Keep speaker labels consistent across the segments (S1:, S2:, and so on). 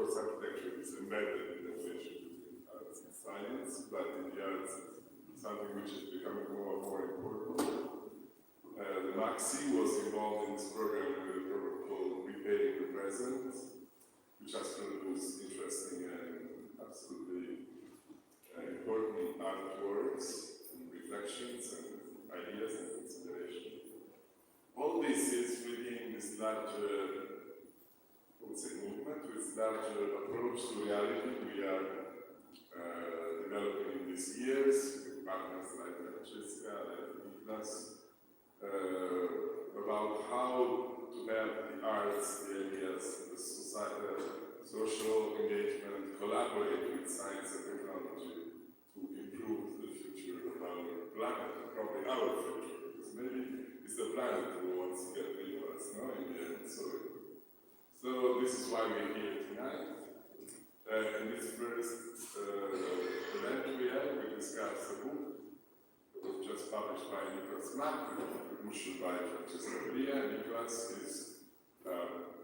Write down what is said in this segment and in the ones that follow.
S1: course, architecture is embedded in the relation between arts and science, but in the arts, it's something which is becoming more and more important. The Maxxi was involved in this program with a program called Repairing the Present, which has produced interesting and absolutely important artworks and reflections and ideas and considerations. All this is within this larger, I would say, movement, with larger approach to reality we are developing in these years with partners like Francesca, like Niklas, about how to help the arts, the ideas, the society, social engagement, collaborate with science and technology to improve the future of our planet, probably our future, because maybe it's the planet who wants to get rid of us, no, in the end. So this is why we're here tonight. In this first event we discussed a book that was just published by Niklas Maak, issued by Francesca Bria. Niklas is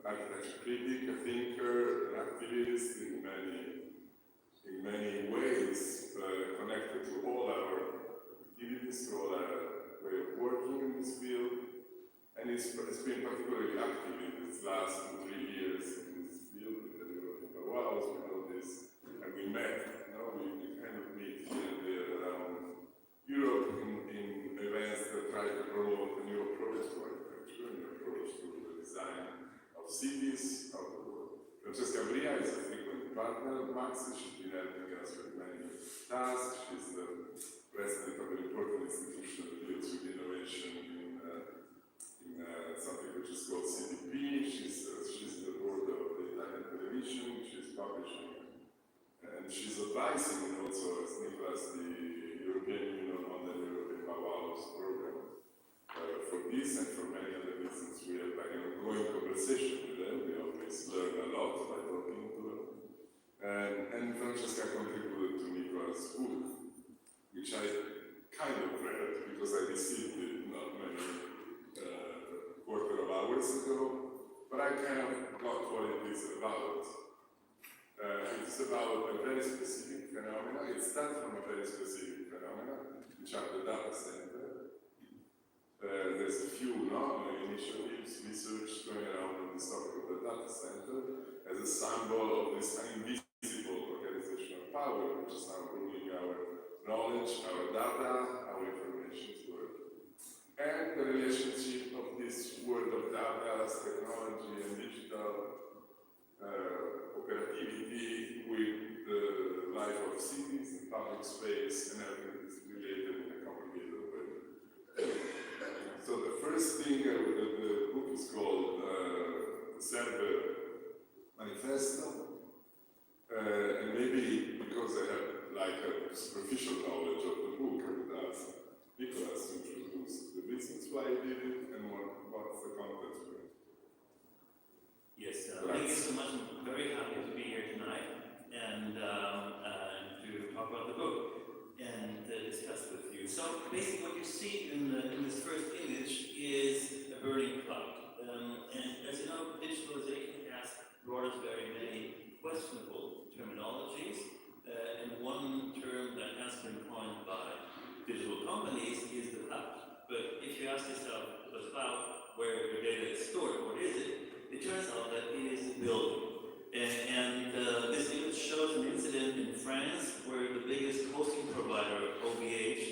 S1: architecture critic, a thinker, an activist in many ways, connected to all our activities, to all our way of working in this field, and it's been particularly active in these last 2-3 years in this field with the European powwows, with all this, and we met, we kind of meet here and there around Europe in events that try to promote a new approach to architecture, a new approach to the design of cities, of the world. Francesca Bria is a frequent partner of Maxxi. She's been helping us with many tasks. She's the president of an important institution that deals with innovation in something which is called CDP. She's the board of the Italian television. She's publishing and she's advising also, as Niklas, the European Union on the European powwows program. For this and for many other reasons, we have like an ongoing conversation with them. We always learn a lot by talking to them. And Francesca contributed to Niklas' book, which I kind of read because I received it not many quarter of hours ago, but I kind of got what it is about. It's about a very specific phenomenon. It starts from a very specific phenomenon, which are the data center. There's a few initiatives, research going around on this topic of the data center as a symbol of this invisible organization of power, which is now ruling our knowledge, our data, our information world. And the relationship of this world of data, technology, and digital operativity with the life of cities and public space and everything that is related in a complicated way. So the first thing, the book is called Server Manifesto, and maybe because I have like a superficial knowledge of the book, I would ask Niklas to introduce the reasons why he did it and what's the context for it.
S2: Yes, thank you so much. I'm very happy to be here tonight and to talk about the book and discuss with you. So basically what you see in this first image is a burning cloud. And as you know, digitalization has brought us very many questionable terminologies. And one term that has been coined by digital companies is the cloud. But if you ask yourself, the cloud, where your data is stored, what is it? It turns out that it is a building. And this image shows an incident in France where the biggest hosting provider, OVH,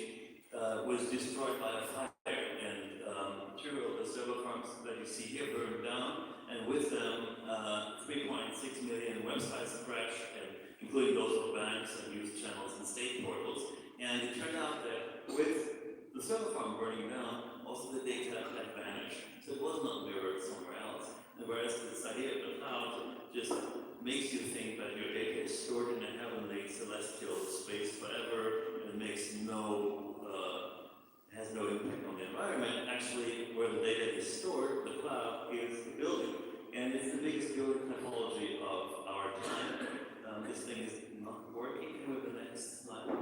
S2: was destroyed by a fire. And two of the server farms that you see here burned down, and with them 3.6 million websites crashed, including those of banks and news channels and state portals. And it turned out that with the server farm burning down, also the data had vanished. So it was not mirrored somewhere else. And whereas this idea of the cloud just makes you think that your data is stored in a heavenly celestial space forever and makes has no impact on the environment. Actually, where the data is stored, the cloud is the building. And it's the biggest building technology of our time. This thing is not working. Can we have the next slide?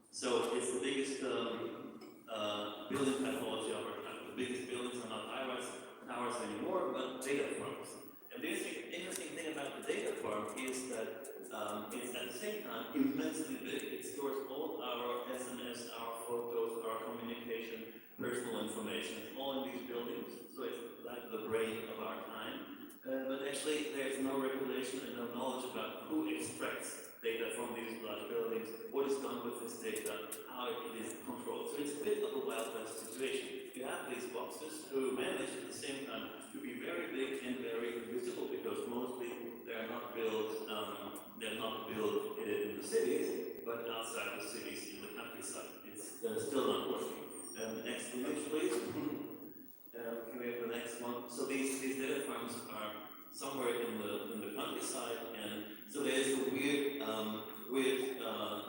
S2: So it's the biggest building technology of our time. The biggest buildings are not high-rise towers anymore, but data farms. And the interesting thing about the it's at the same time immensely big. It stores all our SMS, our photos, our communication, personal information, it's all in these buildings. So it's like the brain of our time. But actually, there's no regulation and no knowledge about who extracts data from these large buildings, what is done with this data, how it is controlled. So it's a bit of a Wild West situation. You have these boxes who manage at the same time to be very big and very invisible because mostly they're not built in the cities, but outside the cities in the countryside. It's still not working. Next image, please. Can we have the next one? So these data farms are somewhere in the countryside, and so there's a weird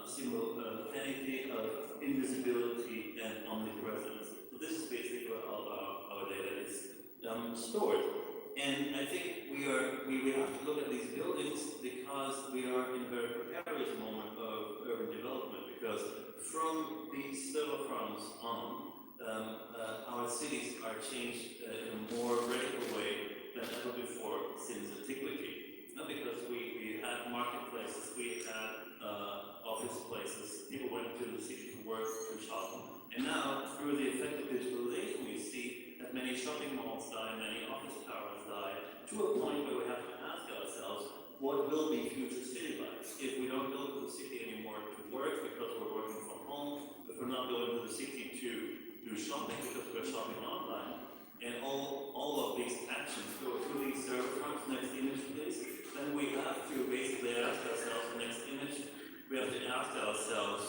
S2: simultaneity of invisibility and omnipresence. So this is basically where all our data is stored. And I think we have to look at these buildings because we are in a very precarious moment of urban development, because from these server farms on, our cities are changed in a more radical way than ever before since antiquity. Not because we had marketplaces, we had office places, people went to the city to work, to shop. And now, through the effect of digitalization, we see that many shopping malls die, many office towers die, to a point where we have to ask ourselves, what will be future city life? If we don't go to the city anymore to work because we're working from home, if we're not going to the city to do shopping because we're shopping online, and all of these actions go through these server farms. Next image, please. Then we have to basically ask ourselves, next image, we have to ask ourselves,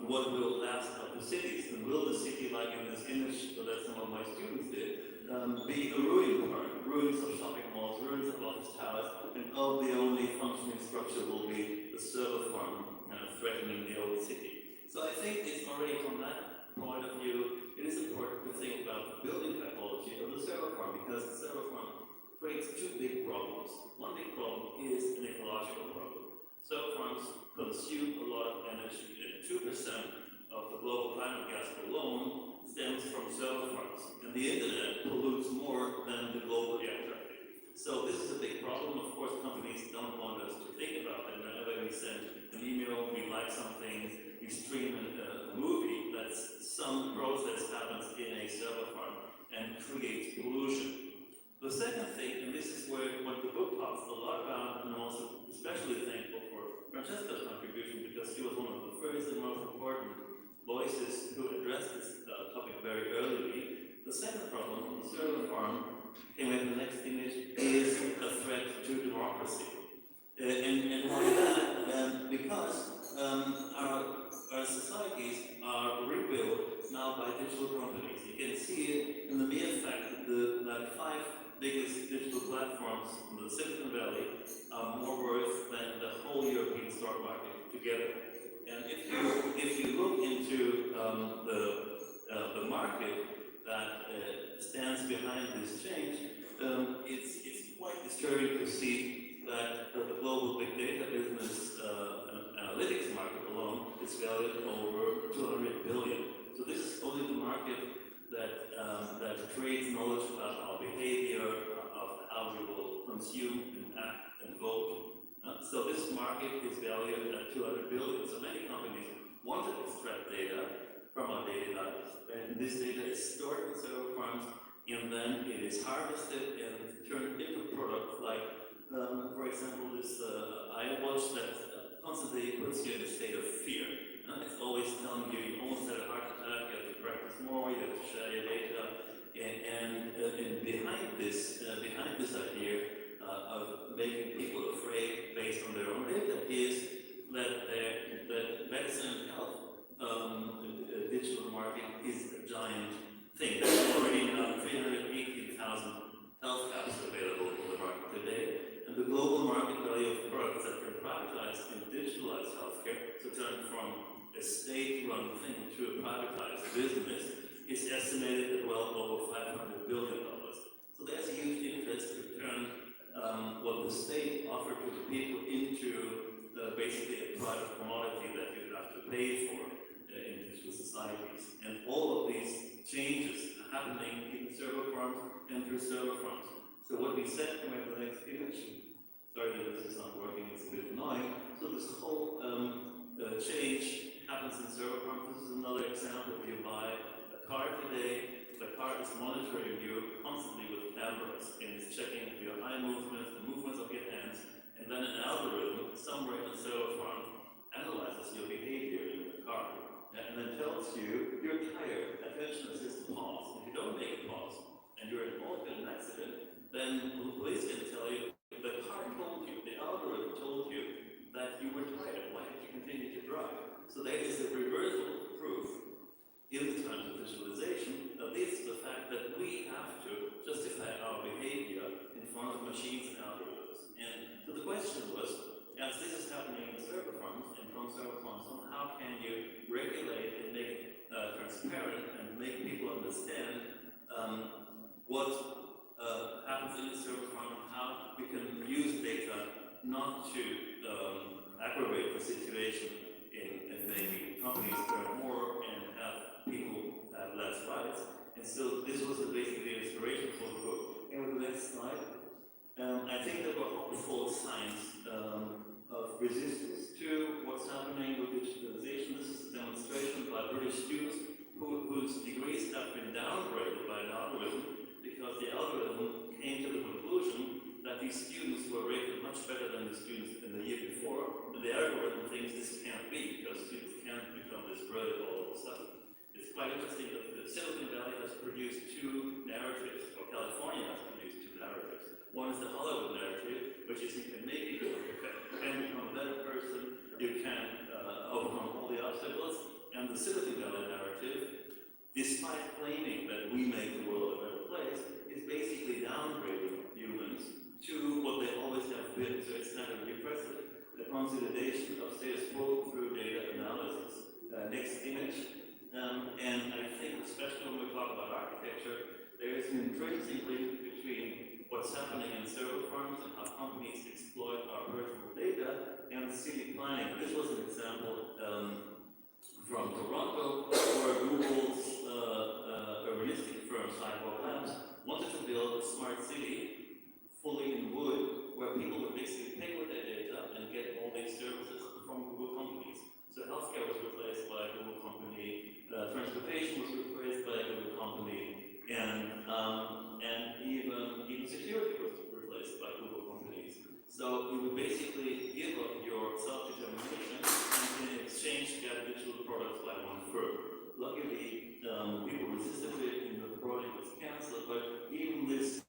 S2: what will last of the cities? And will the city, like in this image that some of my students did, be a ruin part? Ruins of shopping malls, ruins of office towers, and the only functioning structure will be the server farm kind of threatening the old city. So I think it's already from that point of view, it is important to think about the building typology of the server farm, because the server farm creates two big problems. One big problem is an ecological problem. Server farms consume a lot of energy, and 2% of the global climate gas alone stems from server farms. And the internet pollutes more than the global air traffic. So this is a big problem. Of course, companies don't want us to think about that. Whenever we send an email, we like something, we stream a movie, that's some process happens in a server farm and creates pollution. The second thing, and this is where what the book talks a lot about, and I'm also especially thankful for Francesca's contribution, because she was one of the first and most important voices who addressed this topic very early. The second problem on the server farm, and we have the next image, is a threat to democracy. And why that? Because our societies are rebuilt now by digital companies. You can see it in the mere fact that the 5 biggest digital platforms in the Silicon Valley are more worth than the whole European stock market together. And if you look into the market that stands behind this change, it's quite disturbing to see that the global big data business analytics market alone is valued over 200 billion. So this is only the market that creates knowledge about our behavior, of how we will consume and act and vote. So this market is valued at 200 billion. So many companies want to extract data from our daily lives. And this data is stored in server farms, and then it is harvested and turned into products like, for example, this iWatch that constantly puts you in a state of fear. It's always telling you, you almost had a heart attack, you have to practice more, you have to share your data. And behind this idea of making people afraid based on their own data is that medicine and health digital market is a giant thing. There's already now 318,000 health apps available in the market today, and the global market value of products that can privatize and digitalize healthcare, to turn from a state-run thing to a privatized business, is estimated at well over $500 billion. So there's a huge interest to turn what the state offered to the people into basically a private commodity that you have to pay for in digital societies. And all of these changes are happening in server farms and through server farms. So what we said, can we have the next image? Sorry that this is not working, it's a bit annoying. So this whole change happens in server farms. This is another example. If you buy a car today, the car is monitoring you constantly with cameras and is checking your eye movements, the movements of your hands, and then an algorithm somewhere in the server farm analyzes your behavior in the car and then tells you you're tired, attention assist pause. If you don't make a pause and you're involved in an accident, then the police can tell you the car told you, the algorithm told you that you were tired. Why did you continue to drive? So there is a reversal of proof in the terms of visualization that leads to the fact that we have to justify our behavior in front of machines and algorithms. And so the question was, as this is happening in server farms and from server farms, how can you regulate and make it transparent and make people understand what happens in the server farm, how we can use data not to aggravate the situation in making companies earn more and have people have less rights. And so this was basically the inspiration for the book. And with the next slide, I think there were hopeful signs of resistance to what's happening with digitalization. This is a demonstration by British students whose degrees have been downgraded by an algorithm because the algorithm came to the conclusion that these students were rated much better than the students in the year before, and the algorithm thinks this can't be because students can't become this brilliant all of a sudden. It's quite interesting that Silicon Valley has produced two narratives, or California has produced two narratives. One is the Hollywood narrative, which is you can make it good, you can become a better person, you can overcome all the obstacles, and the Silicon Valley narrative, despite claiming that we make the world a better place, is basically downgrading humans to what they always have been. So it's kind of repressive. The consolidation of status quo through data analysis. Next image. And I think, especially when we talk about architecture, there is an intrinsic link between what's happening in server farms and how companies exploit our personal data and city planning. This was an example from Toronto, where Google's urbanistic firm, Sidewalk Labs, wanted to build a smart city fully in wood, where people would basically pay with their data and get all these services from Google companies. So healthcare was replaced by a Google company, transportation was replaced by a Google company, and even security was replaced by Google companies. So you would basically give up your self-determination and in exchange get digital products by one firm. Luckily, people resisted it and the project was cancelled, but even this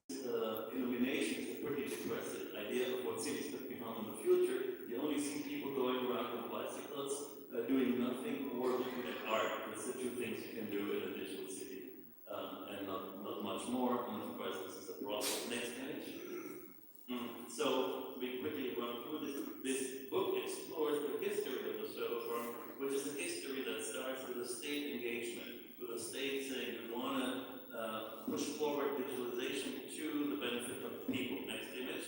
S2: illumination is a pretty depressive idea of what cities could become in the future. You only see people going around with bicycles, doing nothing or looking at art. That's the two things you can do in a digital city, and not much more. And of course, this is a problem. Next image. So we quickly run through this. This book explores the history of the server farm, which is a history that starts with a state engagement, with a state saying we want to push forward digitalization to the benefit of the people. Next image.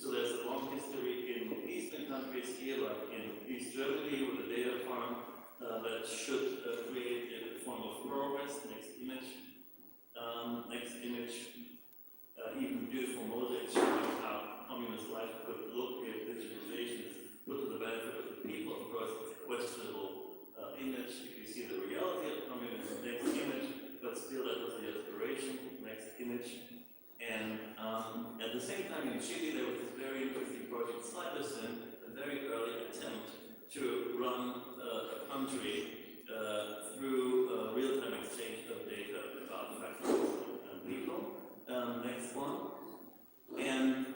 S2: So there's a long history in Eastern countries here, like in East Germany, with a data farm that should create a form of progress. Next image. Next image. Even beautiful mosaics showing how communist life could look if digitalization is put to the benefit of the people. Of course, it's a questionable image if you see the reality of communism. Next image, but still that was the aspiration. Next image. And at the same time in Chile, there was this very interesting project, Cybersyn, a very early attempt to run a country through real-time exchange of data about factories and people. Next one. And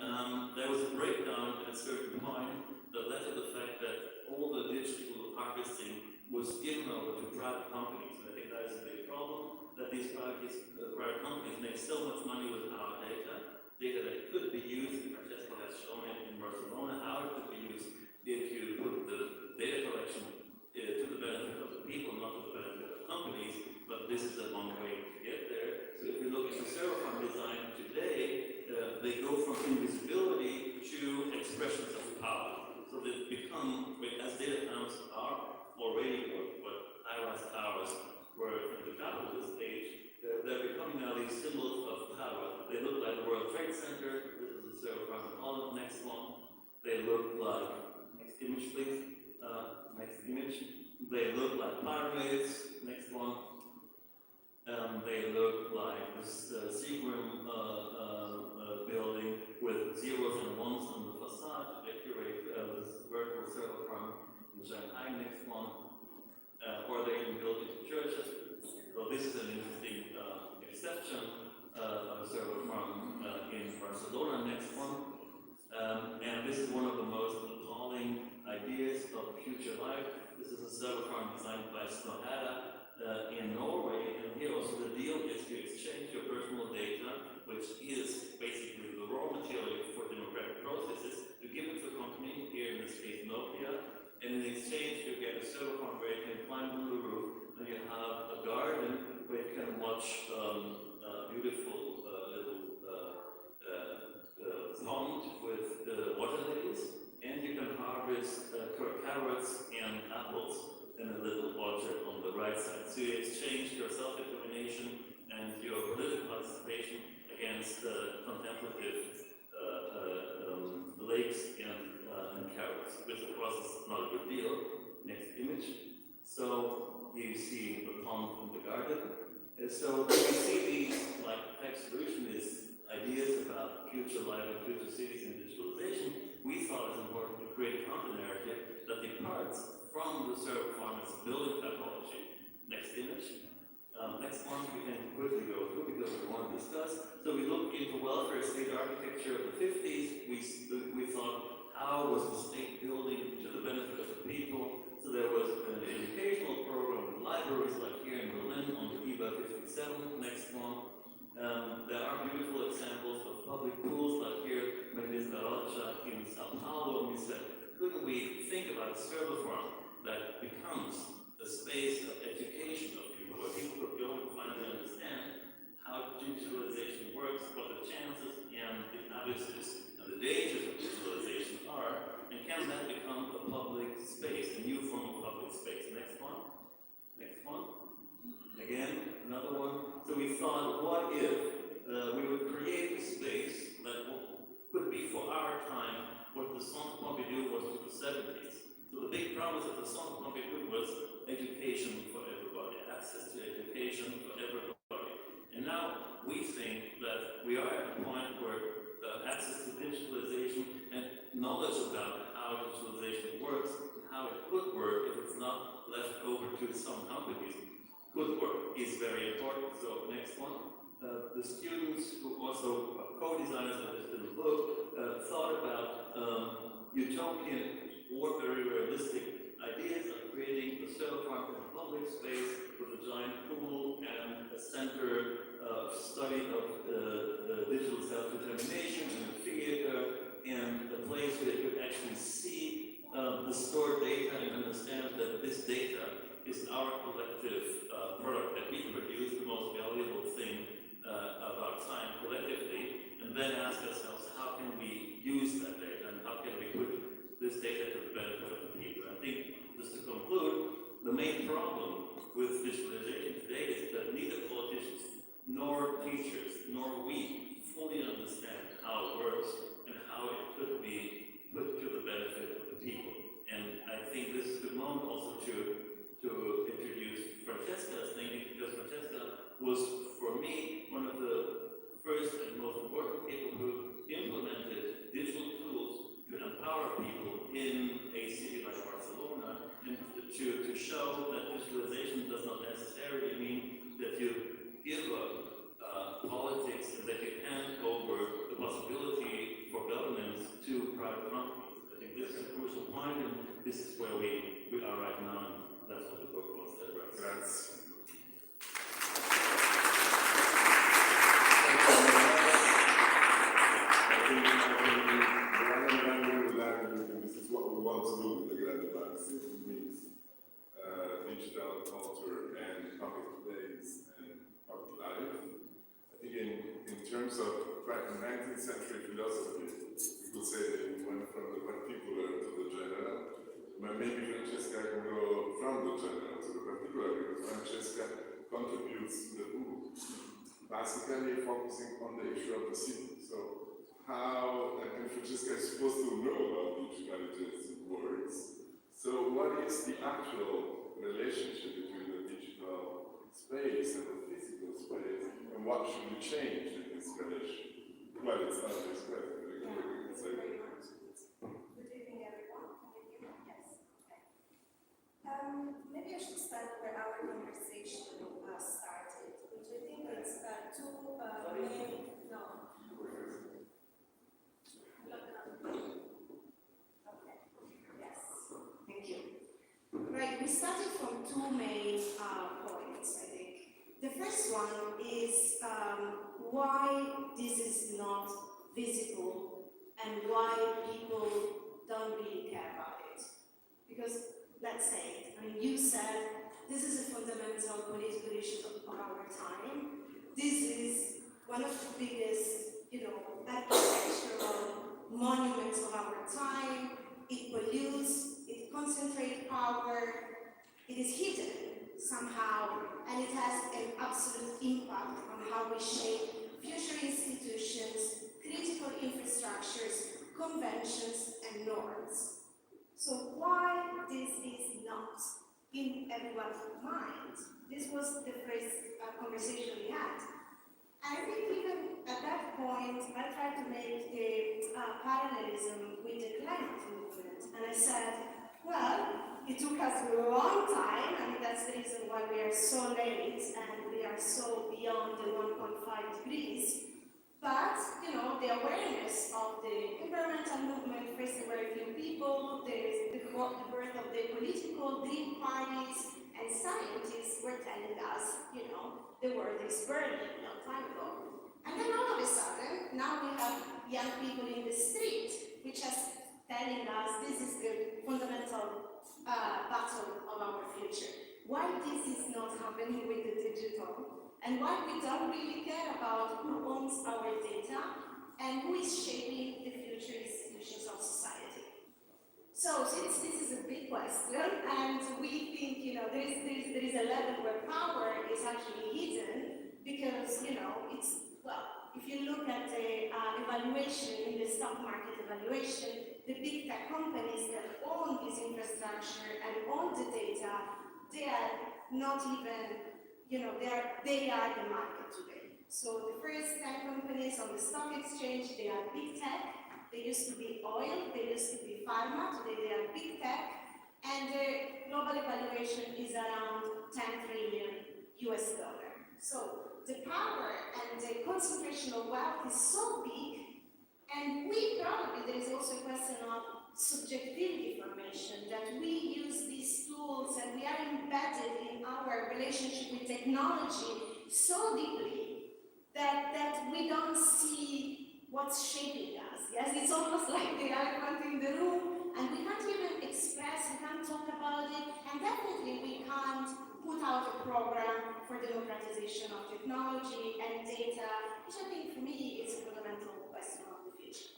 S2: there was a breakdown at a certain point that led to the fact that all the digital harvesting was given over to private companies. And I think that is a big problem, that these private companies make so much money with our data that could be used, and Francesca has shown it in Barcelona, how it could be used if you put the data collection to the benefit of the people, not to the benefit of companies, but this is a long way to get there. So if you look at the server farm design today, they go from invisibility to expressions of power. So they become, as data farms are already what high-rise towers were in the capitalist age, they're becoming now these symbols of power. They look like the World Trade Center. This is the server farm in Holland. Next one. They look like, next image, please. Next image. They look like pyramids. Next one. They look like this Seagram building with zeros and ones on the facade to decorate this vertical server farm in Shanghai. Next one. Or they even built into churches. So this is an interesting exception of a server farm in Barcelona. Next one. And this is one of the most appalling ideas of future life. This is a server farm designed by Snohada in Norway, and here also the deal is to exchange your personal data, which is basically the raw material for democratic processes, to give it to a company, here in this case Nokia, and in exchange you get a server farm where you can climb on the roof, and you have a garden where you can watch beautiful little pond with water lilies, and you can harvest carrots and apples in a little orchard on the right side. So you exchange your self-determination and your political participation against contemplative lakes and carrots, which of course is not a good deal. Next image. So you see the pond in the garden. So when you see these like tech solutionist ideas about future life and future cities and digitalization, we thought it was important to create a counter-narrative that departs from the server farm as a building typology. Next image. Next one we can quickly go through because we want to discuss. So we looked into welfare state architecture of the 50s. We thought, how was the state building to the benefit of the people? So there was an educational program in libraries like here in Berlin on the IBA 57. Next one. There are beautiful examples of public pools like here, Magdalena Rocha in Sao Paulo, and we said, couldn't we think about a server farm that becomes a space of education of people, where people could go and finally understand how digitalization works, what the chances and the abuses and the dangers of digitalization are, and can that become a public space, a new form of public space? Next one. Next one. Again, another one. So we thought, what if we would create a space that could be for our time what the Centre Pompidou was to the 70s. So the big promise of the Centre Pompidou was education for everybody, access to education for everybody. And now we think that we are at a point where access to digitalization and knowledge about how digitalization works and how it could work if it's not left over to some companies could work is very important. So next one. The students who also are co-designers of this little book thought about utopian or very realistic ideas of creating a server farm in a public space with a giant pool and a center of study of digital self-determination and a theater and a place where you could actually see the stored data and understand that this data is our collective product that we produce, the most valuable thing of our time collectively, and then ask ourselves, how can we use that data and how can we put this data to the benefit of the people? I think, just to conclude, the main problem with digitalization today is that neither politicians, nor teachers, nor we fully understand how it works and how it could be put to the benefit of the people. And I think this is a good moment also to introduce Francesca's thinking, because Francesca was, for me, one of the first and most important people who implemented digital tools to empower people in a city like Barcelona, and to show that digitalization does not necessarily mean that you give up politics and that you hand over the possibility for governance to private companies. I think this is a crucial point, and this is where we are right now, and that's what the book was about.
S1: Grazie. This is what we want to do with the Grandi Maxxi. It means digital culture and public place and public life. I think in terms of 19th century philosophy, we could say that we went from the particular to the general. But maybe Francesca can go from the general to the particular, because Francesca contributes to the book, basically focusing on the issue of the city. So how, and Francesca is supposed to know about digital words, ways, and what should be changed in this relation? Well, it's not this question, but we can say.
S3: Very much. Good evening, everyone. Can you hear me? Yes. Okay. Maybe I should start where our conversation started, which I think is two main. No. Okay. Yes. Thank you. Right. We started from two main points, I think. The first one is why this is not visible and why people don't really care about it. Because, let's say it, I mean, you said this is a fundamental political issue of our time. This is one of the biggest, architectural monuments of our time. It pollutes, it concentrates power, it is hidden somehow, and it has an absolute impact on how we shape future institutions, critical infrastructures, conventions, and norms. So why this is not in everyone's mind? This was the first conversation we had. And I think even at that point, I tried to make the parallelism with the climate movement. And I said, well, it took us a long time, and that's the reason why we are so late and we are so beyond the 1.5 degrees. But, the awareness of the environmental movement, first there were a few people, there is the birth of the political dream parties, and scientists were telling us, the world is burning a long time ago. And then all of a sudden, now we have young people in the street, which is telling us this is the fundamental battle of our future. Why this is not happening with the digital, and why we don't really care about who owns our data and who is shaping the future institutions of society. So since this is a big question, and we think there is a level where power is actually hidden, because if you look at the evaluation in the stock market evaluation, the big tech companies that own this infrastructure and own the data, they are not even, they are the market today. So the first 10 companies on the stock exchange, they are big tech. They used to be oil, they used to be pharma, today they are big tech. And the global evaluation is around $10 trillion. So the power and the concentration of wealth is so big, and there is also a question of subjectivity formation, that we use these tools and we are embedded in our relationship with technology so deeply that we don't see what's shaping us. Yes, it's almost like the elephant in the room, and we can't even express, we can't talk about it, and definitely we can't put out a program for democratization of technology and data, which I think for me is a fundamental question of the future.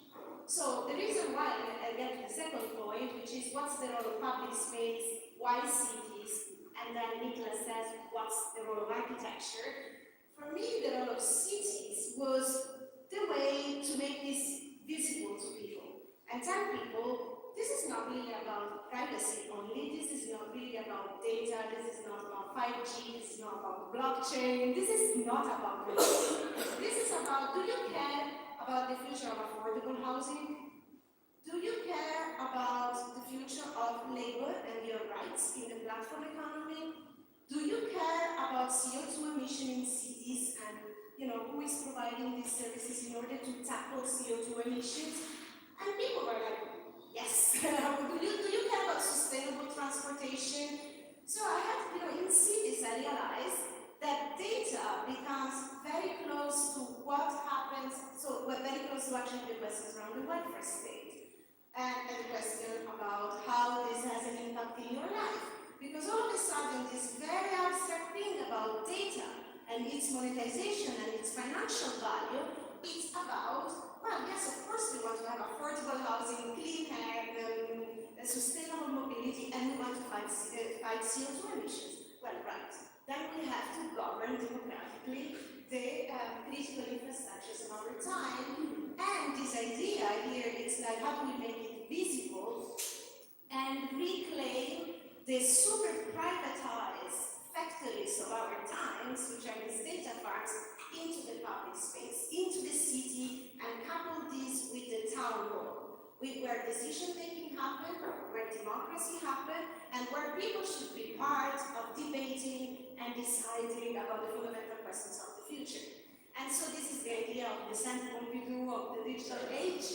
S3: So the reason why I get to the second point, which is what's the role of public space, why cities, and then Niklas says what's the role of architecture. For me, the role of cities was the way to make this visible to people and tell people this is not really about privacy only, this is not really about data, this is not about 5G, this is not about blockchain, this is not about privacy. This is about, do you care about the future of affordable housing? Do you care about the future of labor and your rights in the platform economy? Do you care about CO2 emission in cities and who is providing these services in order to tackle CO2 emissions? And people were like, yes. do you care about sustainable transportation? So I had, in cities I realized that data becomes very close to what happens, so we're very close to actually the questions around the welfare state. And the question about how this has an impact in your life. Because all of a sudden, this very abstract thing about data and its monetization and its financial value, it's about, well, yes, of course we want to have affordable housing, clean air, sustainable mobility, and we want to fight CO2 emissions. Well, right. Then we have to govern democratically the critical infrastructures of our time. And this idea here, it's like, how do we make it visible and reclaim the super privatized factories of our times, which are these data parks, into the public space, into the city, and couple this with the town hall, with where decision-making happens, where democracy happens, and where people should be part of debating and deciding about the fundamental questions of the future. And so this is the idea of the Saint Pompidou of the digital age.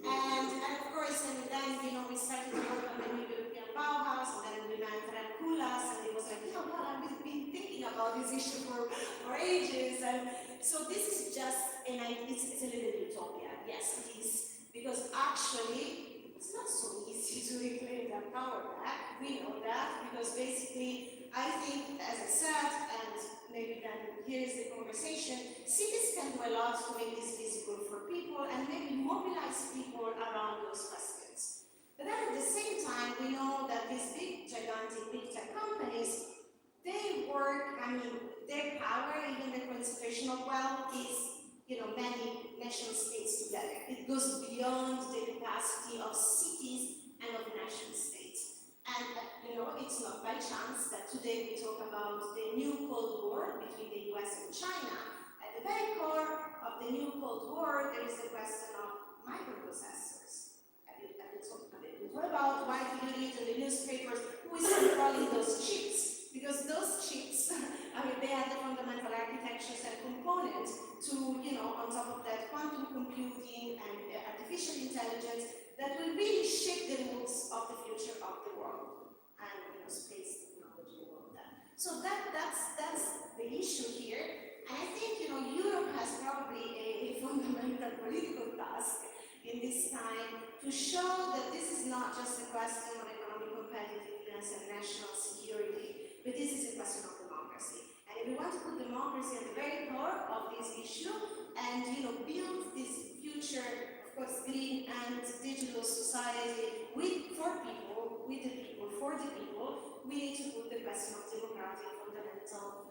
S3: And of course, and then, we started to work on the new European Bauhaus, and then we met Rankulas, and it was like, well, I've been thinking about this issue for ages. And so this is just it's a little utopia. Yes, it is. Because actually, it's not so easy to reclaim that power back. We know that, because basically, I think, as I said, and maybe then here is the conversation, cities can do a lot to make this visible for people and maybe mobilize people around those questions. But then at the same time, we know that these big, gigantic, big tech companies, they work, their power, even the concentration of wealth, is many nation states together. It goes beyond the capacity of cities and of nation states. And it's not by chance that today we talk about the new Cold War between the US and China. At the very core of the new Cold War, there is the question of microprocessors. Have you talked a bit? What about, why do you read in the newspapers who is controlling those chips? Because those chips, they have the fundamental architectures and components to, on top of that, quantum computing and artificial intelligence that will really shape the rules of the future of the world, and space technology and all of that. So that's the issue here, and I think Europe has probably a fundamental political task in this time to show that this is not just a question of economic competitiveness and national security, but this is a question of democracy. And if we want to put democracy at the very core of this issue and build this future, of course, green and digital society for people, with the people, for the people, we need to put the question of democratic fundamental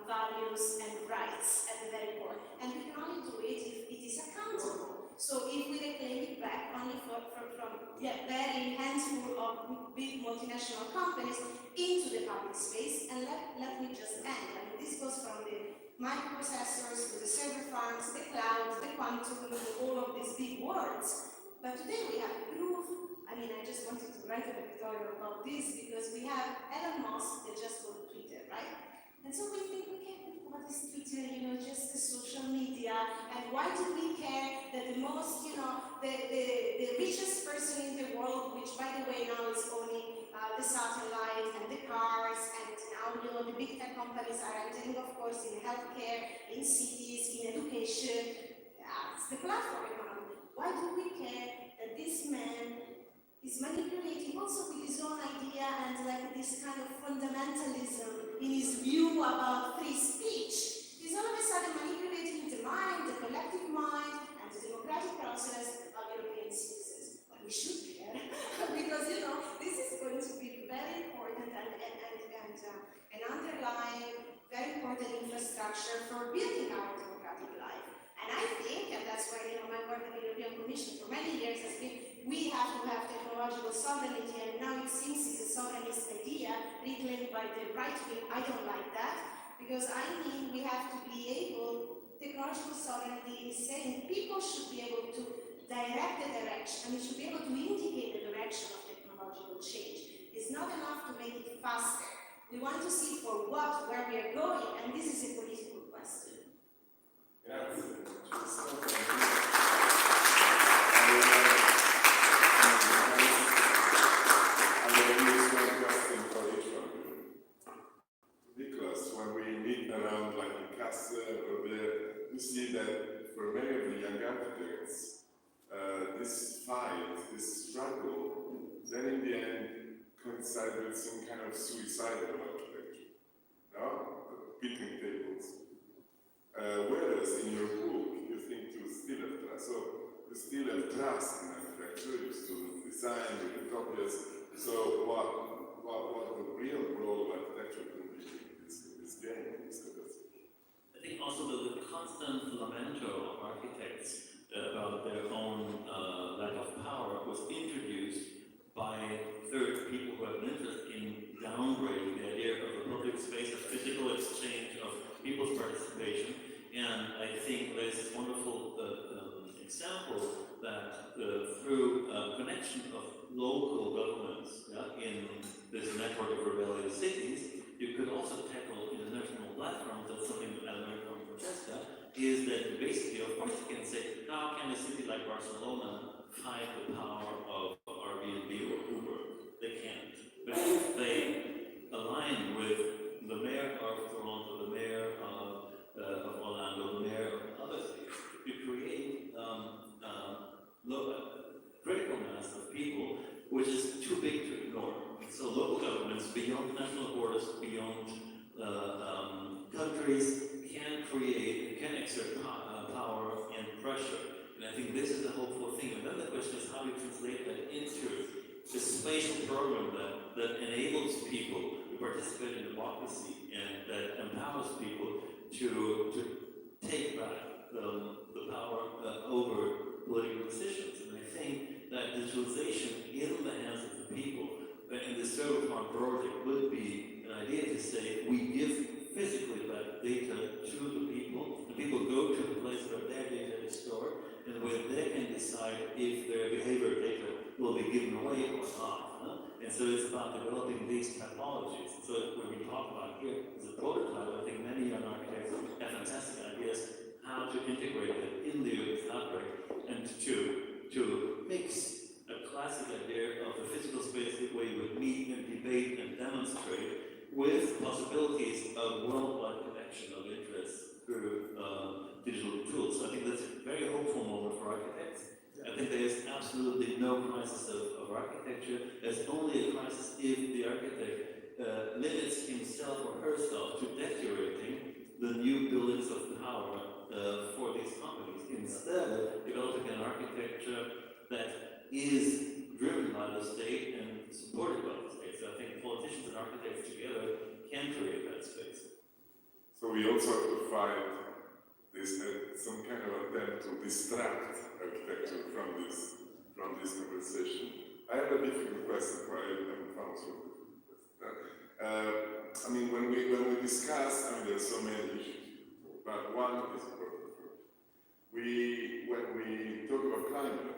S3: values and rights at the very core. And we can only do it if it is accountable. So if we reclaim it back only from very handful of big multinational companies into the public space, and let me just end. This goes from the microprocessors to the server farms, the cloud, the quantum, all of these big words. But today we have proof. I just wanted to write an editorial about this because we have Elon Musk that just bought Twitter, right? And so we think, okay, what is Twitter? Just the social media. And why do we care that the most, the richest person in the world, which by the way now is owning the satellite and the cars, and now the big tech companies are entering, of course, in healthcare, in cities, in education. It's the platform economy. Why do we care that this man is manipulating also with his own idea and this kind of fundamentalism in his view about free speech? He's all of a sudden manipulating the mind, the collective mind, and the democratic process of European citizens. But we should care, because this is going to be very important and an underlying, very important infrastructure for building our democratic life. And I think, and that's why my work at the European Commission for many years has been, we have to have technological sovereignty, and now it seems it's a sovereignist idea reclaimed by the right wing. I don't like that, because we have to be able, technological sovereignty is saying people should be able to direct the direction, and we should be able to indicate the direction of technological change. It's not enough to make it faster. We want to see for what, where we are going, and this is a political question.
S1: Grazie. Niklas, when we meet around in Kassel or there, we see that for many of the young architects, this fight, this struggle, then in the end coincide with some kind of suicidal architecture, picnic tables. Whereas in your book, you think you still have trust. So you still have trust in architecture, you still design with utopias. So what the real role of architecture can be in this game, in this conversation?
S2: I think also the constant lamento of architects about their own lack of power was introduced by third people who have an interest in downgrading the idea of the public space, of physical exchange, of people's participation, and example that through a connection of local governments in this network of rebellious cities, you could also tackle international platforms. That's something that I learned from Francesca, is that basically, of course, you can say, how can a city like Barcelona fight the power of Airbnb or Uber? They can't. But if they align with the mayor of Toronto, the mayor of Orlando, the mayor of other cities, you create critical mass of people, which is too big to ignore. So local governments, beyond national borders, beyond countries, can exert power and pressure. And I think this is a hopeful thing. And then the question is how you translate that into a spatial program that enables people to participate in democracy and that empowers people to take back the power over political decisions. And I think that digitalization in the hands of the people in the server farm project would be an idea to say we give physically that data to the people go to the place where their data is stored and where they can decide if their behavior data will be given away or not. And so it's about developing these typologies. So when we talk about here as a prototype, I think many young architects have fantastic ideas how to integrate it in the urban fabric and to mix a classic idea of the physical space where you would meet and debate and demonstrate with possibilities of worldwide connection of interest through digital tools. So I think that's a very hopeful moment for architects. I think there is absolutely no crisis of architecture. There's only a crisis if the architect limits himself or herself to decorating the new buildings of power for these companies, instead of developing an architecture that is driven by the state and supported by the state. So I think politicians and architects together can create that space.
S1: So we also have to fight this some kind of attempt to distract architecture from this conversation. I have a difficult question for you. I mean, when we discuss, I mean, there's so many issues, but one is important. When we talk about climate,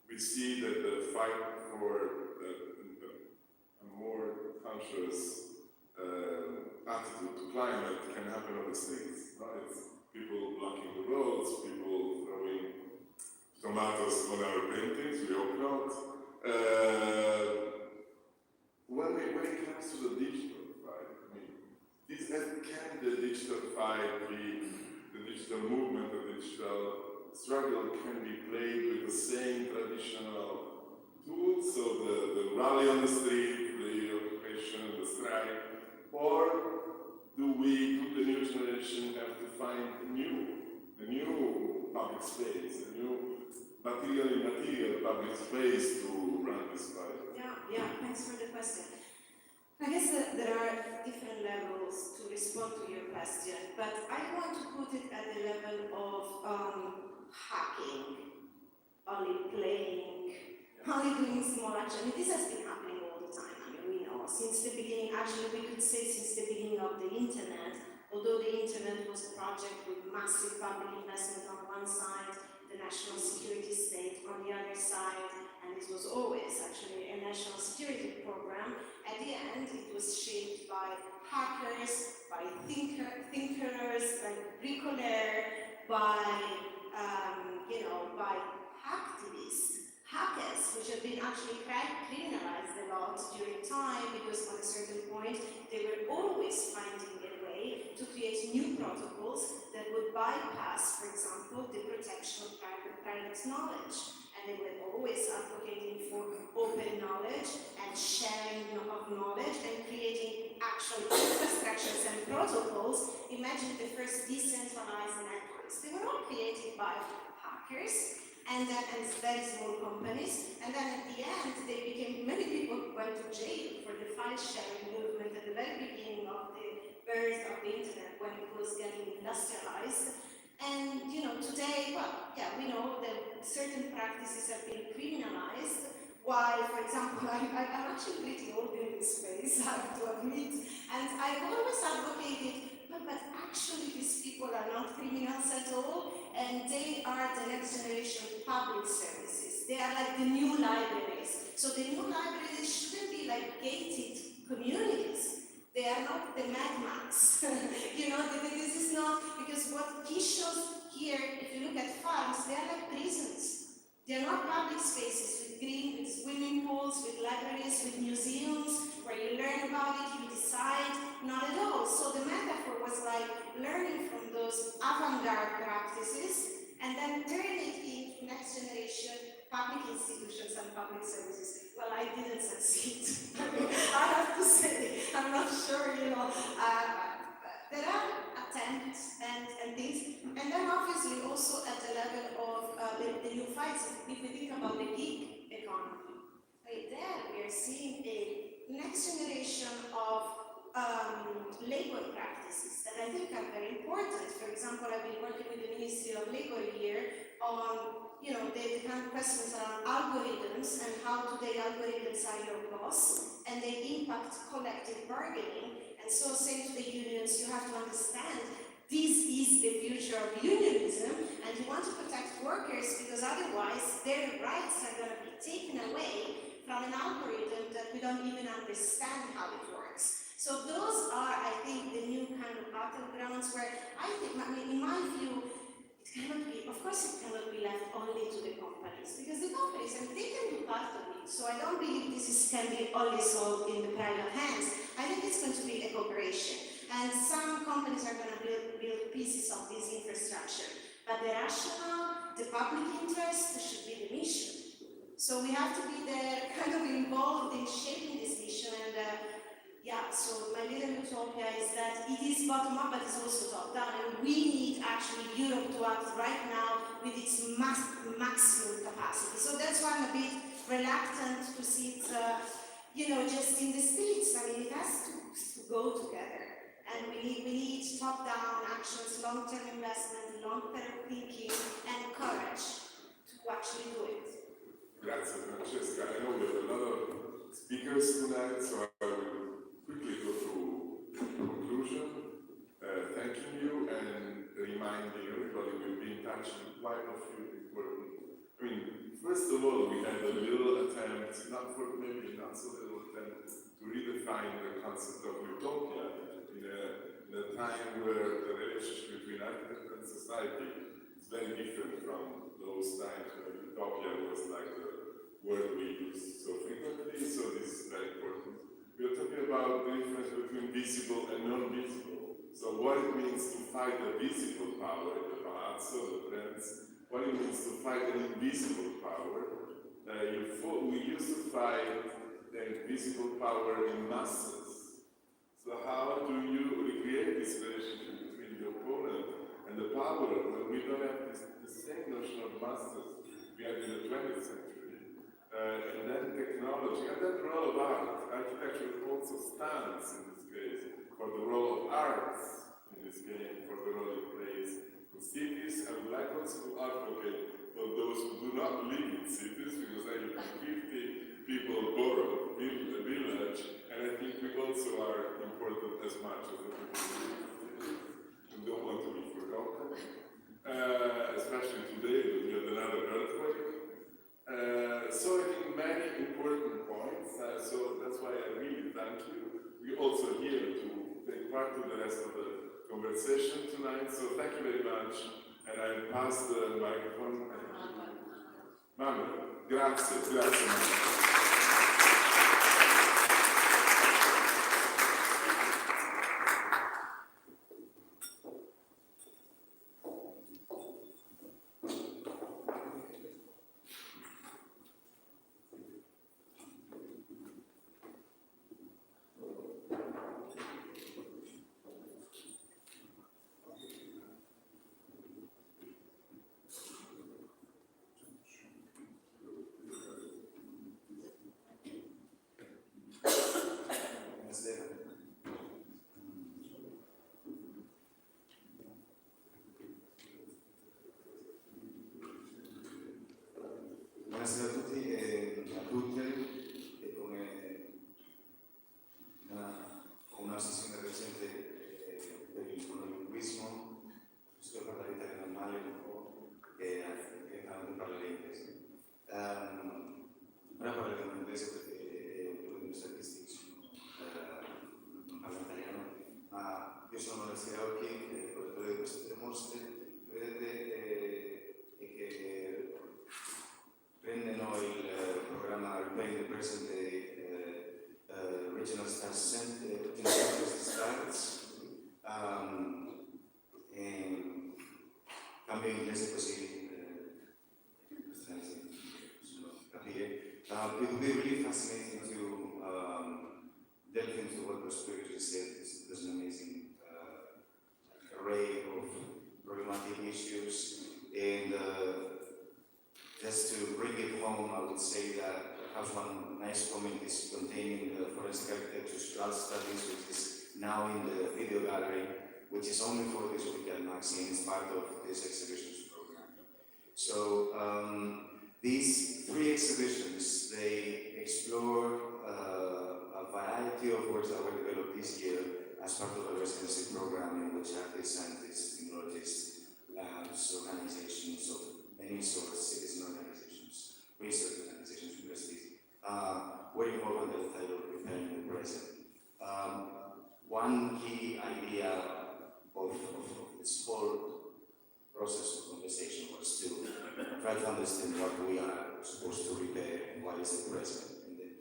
S1: we see that the fight for a more conscious attitude to climate can happen on the streets. Right? It's people blocking the roads, people throwing tomatoes on our paintings, we hope not. When it comes to the digital fight, I mean, can the digital fight be, the digital movement, the digital struggle can be played with the same traditional tools, so the rally on the street, the occupation, the strike, or do the new generation have to find a new public space, a new immaterial public space to run this fight?
S3: Yeah, thanks for the question. I guess that there are different levels to respond to your question, but I want to put it at the level of hacking, only playing, only doing small action. This has been happening all the time. I mean, we know since the beginning. Actually, we could say since the beginning of the internet. Although the internet was a project with massive public investment on one side, the national security state on the other side, and it was always actually a national security program. At the end, it was shaped by hackers, by thinkers, like bricoleurs, by hacktivists, hackers, which have been actually criminalized a lot during time because at a certain point they were always finding a way to create new protocols that would bypass, for example, the protection of private knowledge. And they were always advocating for open knowledge and sharing of knowledge and creating actual infrastructures and protocols. Imagine the first decentralized networks. They were all created by hackers and very small companies. And then at the end, many people went to jail for the file sharing movement at the very beginning of the birth of the internet when it was getting industrialized. And today, we know that certain practices have been criminalized, while, for example, I'm actually pretty old in this space, I have to admit, and I've always advocated, but actually these people are not criminals at all, and they are the next generation public services. They are like the new libraries. So the new libraries shouldn't be like gated communities. They are not the Mad Max. You know, this is not, because what he shows here, if you look at farms, they are like prisons. They are not public spaces with green, with swimming pools, with libraries, with museums, where you learn about it, you decide, not at all. So the metaphor was like learning from those avant-garde practices and then turn it into next generation public institutions and public services. Well, I didn't succeed. I have to say, I'm not sure, you know. There are attempts and things, and then obviously also at the level of the new fights. If we think about the gig economy, right there we are seeing a next generation of labor practices that I think are very important. For example, I've been working with the Ministry of Labor here on, you know, the kind of questions around algorithms and how today algorithms are your boss and they impact collective bargaining. And so saying to the unions, you have to understand this is the future of unionism and you want to protect workers because otherwise their rights are going to be taken away from an algorithm that we don't even understand how it works. So those are, I think, the new kind of battlegrounds where I think, I mean, in my view, it cannot be, of course it cannot be left only to the companies, because the companies, and they can do part of it, so I don't believe can be only solved in the private hands. I think it's going to be a cooperation, and some companies are going to build pieces of this infrastructure, but the rationale, the public interest should be the mission. So we have to be there, kind of involved in shaping this mission, and yeah, so my little utopia is that it is bottom-up, but it's also top-down, and we need actually Europe to act right now with its maximum capacity. So that's why I'm a bit reluctant to see it, you know, just in the streets. I mean, it has to go together, and we need top-down actions, long-term investment, long-term thinking, and courage to actually do it.
S1: Grazie Francesca. I know we have a lot of speakers tonight, so I will quickly go through the conclusion, thanking you and reminding everybody we've been touching quite a few important. I mean, first of all, we had a little attempt, maybe not so little attempt, to redefine the concept of utopia in a time where the relationship between architecture and society is very different from those times where utopia was like the word we use so frequently, so this is very important. We are talking about the difference between visible and non-visible. So what it means to fight the visible power in the palazzo, the trends, what it means to fight an invisible power. We used to fight the invisible power in masses. So how do you recreate this relationship between the opponent and the power when we don't have the same notion of masses we had in the 20th century? And then technology, and then the role of art. Architecture also stands in this case for the role of arts in this game, for the role it plays in cities. I would like also to advocate for those who do not live in cities, because then you can 50 people borrow, build a village, and I think we also are important as much as the people who live in cities. We don't want to be forgotten, especially today that we have another earthquake. So I think many important points, so that's why I really thank you. We're also here to take part in the rest of the conversation tonight, so thank you very much. And I pass the microphone to Manuel. Grazie, grazie Manuel.
S4: Buonasera a tutti e a tutte, e come una sessione recente per il monolinguismo, giusto per parlare italiano male un po', present the regional stars, cambio inglese così capire. It would be really fascinating to delve into what was previously said. There's an amazing array of problematic issues, and just to bring it home, I would say that perhaps one nice comment is contained in the forensic architecture studies, which is now in the video gallery, which is only for this week at Maxxi, and it's part of this exhibitions program. So these three exhibitions, they explore a variety of works that were developed this year as part of a residency program in which artists, scientists, technologists, labs, organizations of many sorts, citizen organizations, research organizations, universities, were involved in the title of Preparing the Present. One key idea of this whole process of conversation was to try to understand what we are supposed to repair and what is the present. And then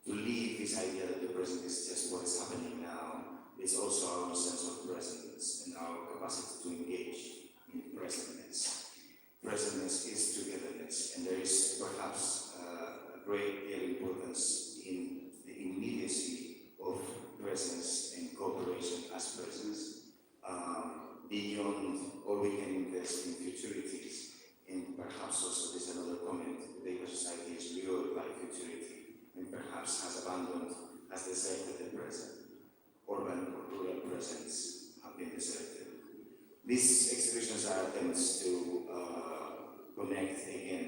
S4: to leave this idea that the present is just what is happening now, is also our sense of presence and our capacity to engage in presentness. Presentness is togetherness, and there is perhaps a great deal of importance in the immediacy of presence and cooperation as presence. Beyond all we can invest in futurities, and perhaps also there's another comment, the data society is lured by futurity, and perhaps has abandoned, has deserted the present. Urban or rural presence have been deserted. These exhibitions are attempts to connect again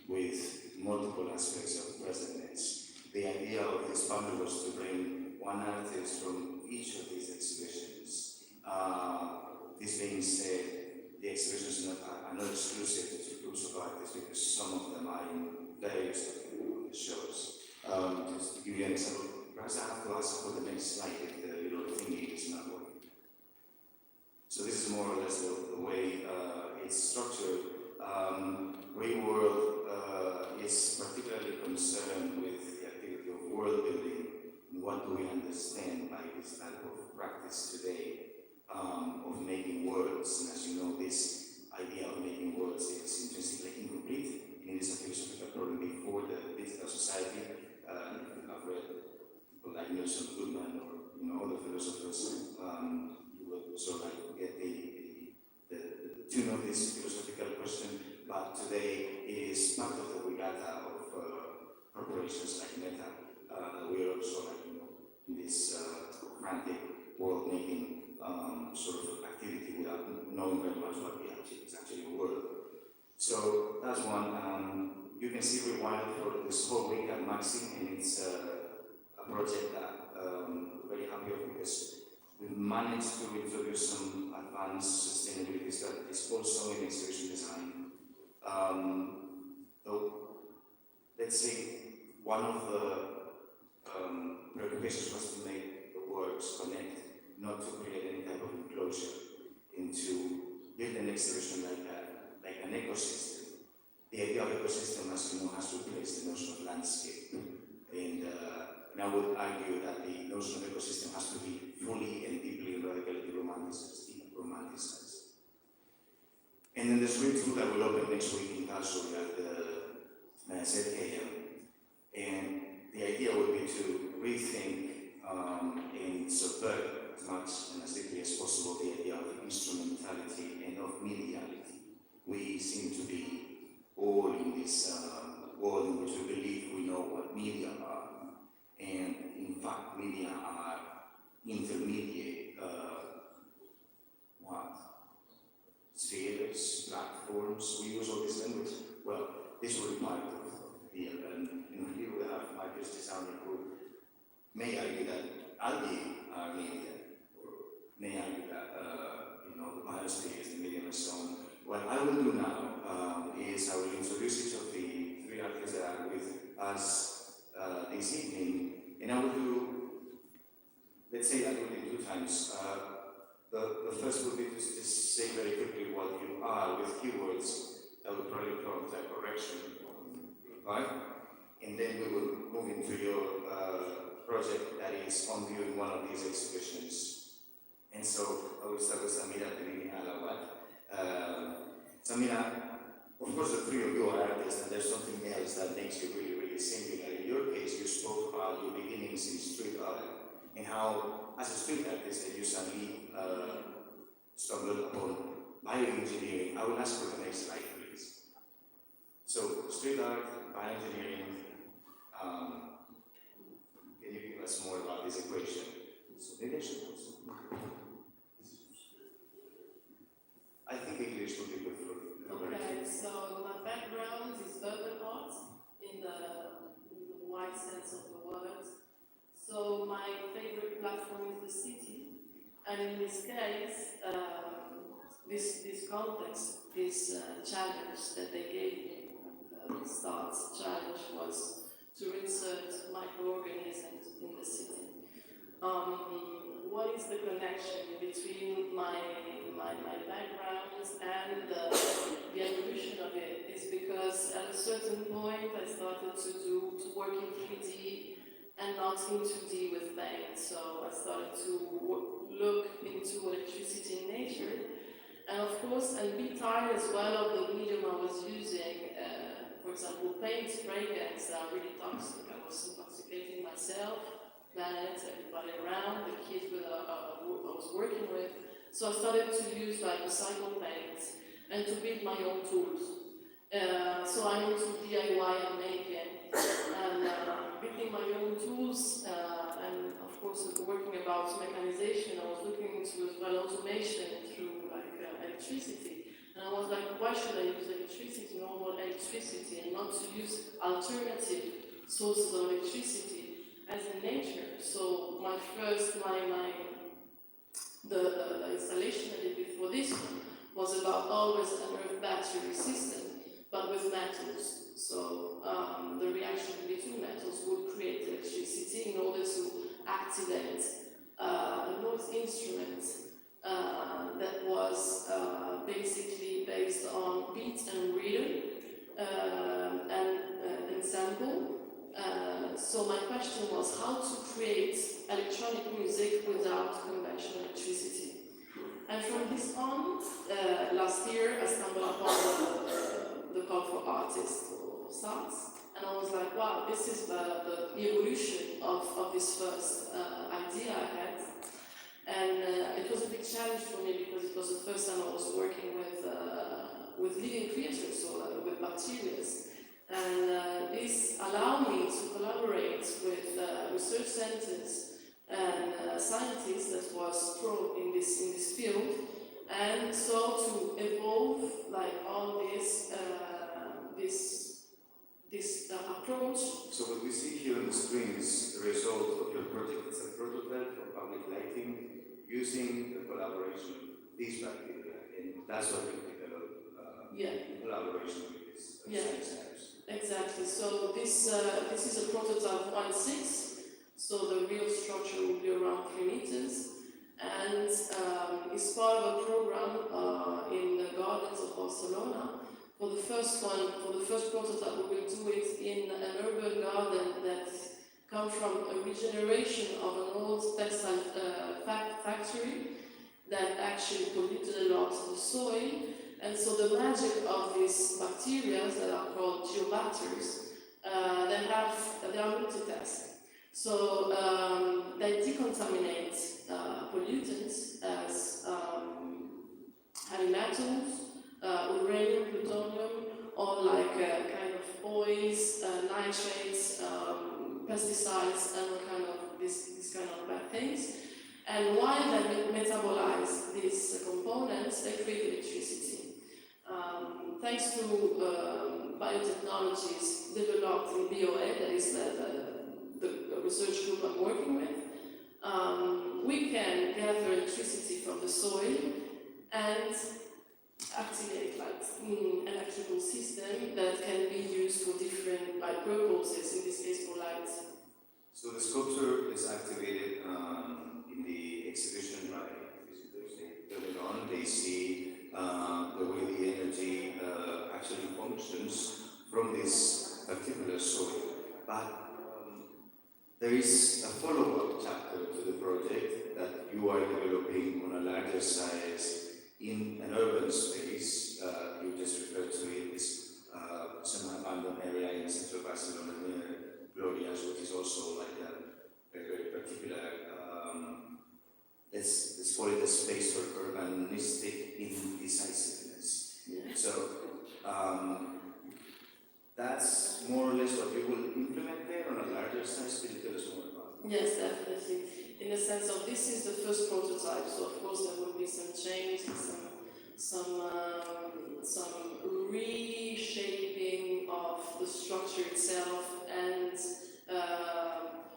S4: with multiple aspects of presentness. The idea of this panel was to bring one artist from each of these exhibitions. This being said, the exhibitions are not exclusive to groups of artists because some of them are in various of the shows. Just to give you an example, perhaps I have to ask for the next slide if the little thingy is not working. So this is more or less the way it's structured. Real World is particularly concerned with the activity of world building and what do we understand by this type of practice today of making words. And as you know, this idea of making words is intrinsically incomplete. It is a philosophical problem before the digital society. I've read people like Nelson Goodman or other philosophers. You will sort of get the tune of this philosophical question. But today it is part of the regatta of corporations like Meta. We are also in this frantic world-making sort of activity without knowing very much what it's actually a world. So that's one. You can see Rewild for this whole week at Maxxi, and it's a project that we're very happy with because we've managed to introduce some advanced sustainability strategies also in exhibition design. Though, let's say one of the preoccupations was to make the works connect, not to create any type of enclosure, into build an exhibition like an ecosystem. The idea of ecosystem, as you know, has replaced the notion of landscape. And I would argue that the notion of ecosystem has to be fully and deeply and radically romanticized. And then there's Real 2 that will open next week in Karlsruhe at the ZKM. And the idea would be to rethink and subvert as much and as deeply as possible the idea of instrumentality and of mediality. We seem to be all in this world in which we believe we know what media are. And in fact, media are intermediate spheres, platforms. We use all this language. Well, this will be part of the and here we have Marcus Desauni who may argue that algae are media, or may argue that the biosphere is the medium and so on. What I will do now is I will introduce each of the three artists that are with us this evening, and I will do, let's say I do it 2 times. The first would be to just say very quickly what you are with keywords that will probably prompt a correction, right? And then we will move into nice on view in one of these exhibitions. And so I will start with Samira Alawat. Samira, of course, the three of you are artists, and there's something else that makes you really, really singular. In your case, you spoke about your beginnings in street art and how, as a street artist, that you suddenly stumbled upon bioengineering. I will ask for the next slide, please. So, street art, bioengineering. Can you give us more about this equation? So maybe I should put some. I think English would be good for.
S5: Okay, so my background is urban art in the wide sense of the word. So my favorite platform is the city, and in this case, this context, this challenge that they gave me at the start challenge was to insert microorganisms in the city. What is the connection between my background and the evolution of it is because at a certain point I started to work in 3D and not in 2D with paint. So I started to look into electricity in nature, and of course, and be tired as well of the medium I was using. For example, paint spray cans are really toxic. I was intoxicating myself, planet, everybody around, the kids I was working with. So I started to use like recycled paint and to build my own tools. So I'm into DIY and making and building my own tools and of course working about mechanization. I was looking into as well automation through like electricity. And I was like, why should I use electricity, normal electricity, and not to use alternative sources of electricity as in nature? So my first, the installation I did before this one was about always an earth battery system, but with metals. So the reaction between metals would create electricity in order to activate a noise instrument that was basically based on beat and rhythm and sample. So my question was how to create electronic music without conventional electricity. And from this on, last year I stumbled upon the call for artists or SARTS, and I was like, wow, this is the evolution of this first idea I had. And it was a big challenge for me because it was the first time I was working with living creatures, so with bacteria. And this allowed me to collaborate with research centers and scientists that was pro in this field, and so to evolve like all this approach.
S4: So what we see here on the screen is the result of your project. It's a prototype for public lighting using the collaboration of these bacteria, and that's what we developed in collaboration with this science centers.
S5: Exactly. So this is a prototype 1/6. So the real structure will be around 3 meters, and it's part of a program in the gardens of Barcelona. For the first prototype, we will do it in an urban garden that comes from a regeneration of an old textile factory that actually polluted a lot of the soil. And so the magic of these bacteria that are called geobacters, they are multitask. So they decontaminate pollutants as heavy metals, uranium, plutonium, or like kind of oils, nitrates, pesticides, and kind of this kind of bad things. And while they metabolize these components, they create electricity. Thanks to biotechnologies developed in BOA, that is the research group I'm working with, we can gather electricity from the soil and activate like an electrical system that can be used for different purposes, in this case for light.
S4: So the sculpture is activated in the exhibition by visitors. They turn it on, they see the way the energy actually functions from this particular soil. But there is a follow-up chapter to the project that you are developing on a larger size in an urban space. You just referred to it as some abandoned area in central Barcelona near Glorias, which is also like a very particular, let's call it a space for urbanistic indecisiveness.
S5: Yeah.
S4: So that's more or less what you will implement there on a larger size. Can you tell us more about it?
S5: Yes, definitely. In the sense of this is the first prototype, so of course there will be some changes, some reshaping of the structure itself and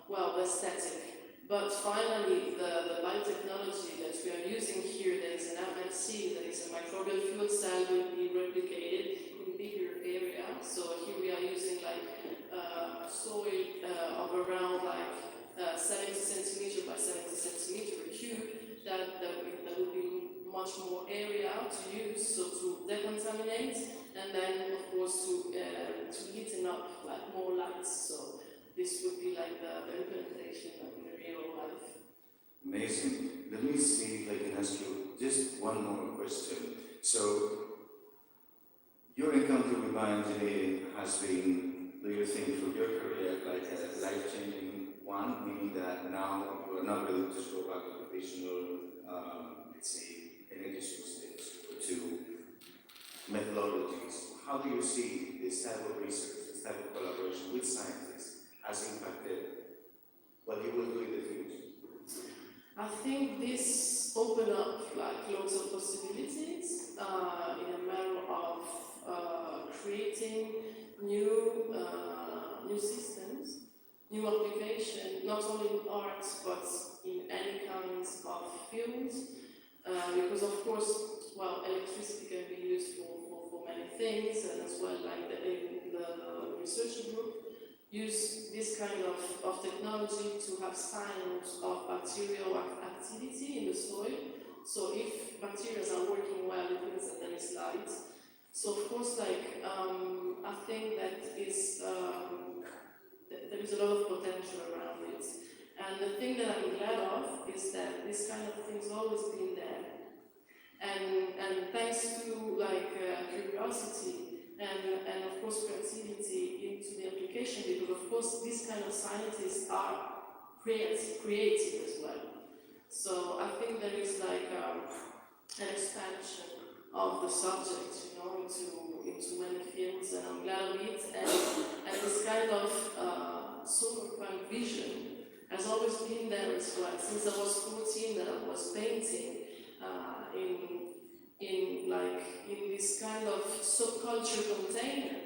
S5: well, the aesthetic. But finally, the biotechnology that we are using here, there is an MFC, there is a microbial fuel cell, will be replicated in bigger area. So here we are using like soil of around like 70 centimeter by 70 centimeter cube. That will be much more area to use, so to decontaminate, and then of course to heating up like more lights. So this would be like the implementation in real life.
S4: Amazing. Let me see if I can ask you just one more question. So, your encounter with bioengineering has been, do you think, for your career, like a life-changing one, meaning that now you are not ready to just go back to traditional, let's say, energy sources to methodologies? How do you see this type of research, this type of collaboration with scientists has impacted what you will do in the future?
S5: I think this opened up like lots of possibilities in a matter of creating new systems, new applications, not only in art but in any kinds of fields. Because of course, well, electricity can be used for many things, and as well like the research group use this kind of technology to have signs of bacterial activity in the soil. So if bacteria are working well, it means that there is light. So of course, like I think that is there is a lot of potential around it. And the thing that I'm glad of is that this kind of thing's always been there. And thanks to like curiosity and of course creativity into the application, because of course these kind of scientists are creative as well. So I think there is like an expansion of the subject, you know, into many fields, and I'm glad of it. And this kind of cyberpunk vision has always been there as well. Since I was 14, that I was painting in this kind of subculture container.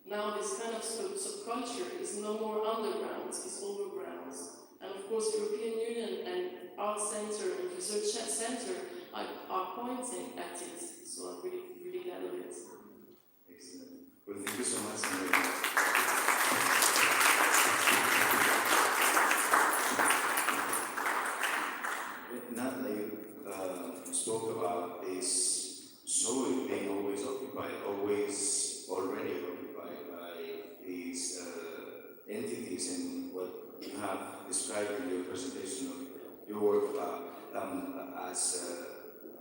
S5: Now this kind of subculture is no more underground, it's overground. And of course European Union and Art Center and Research Center are pointing at it. So I'm really glad of it.
S4: Excellent. Well, thank you so much. Now that you spoke about this soil being always occupied, always already occupied by these entities, and what you have described in your presentation of your work as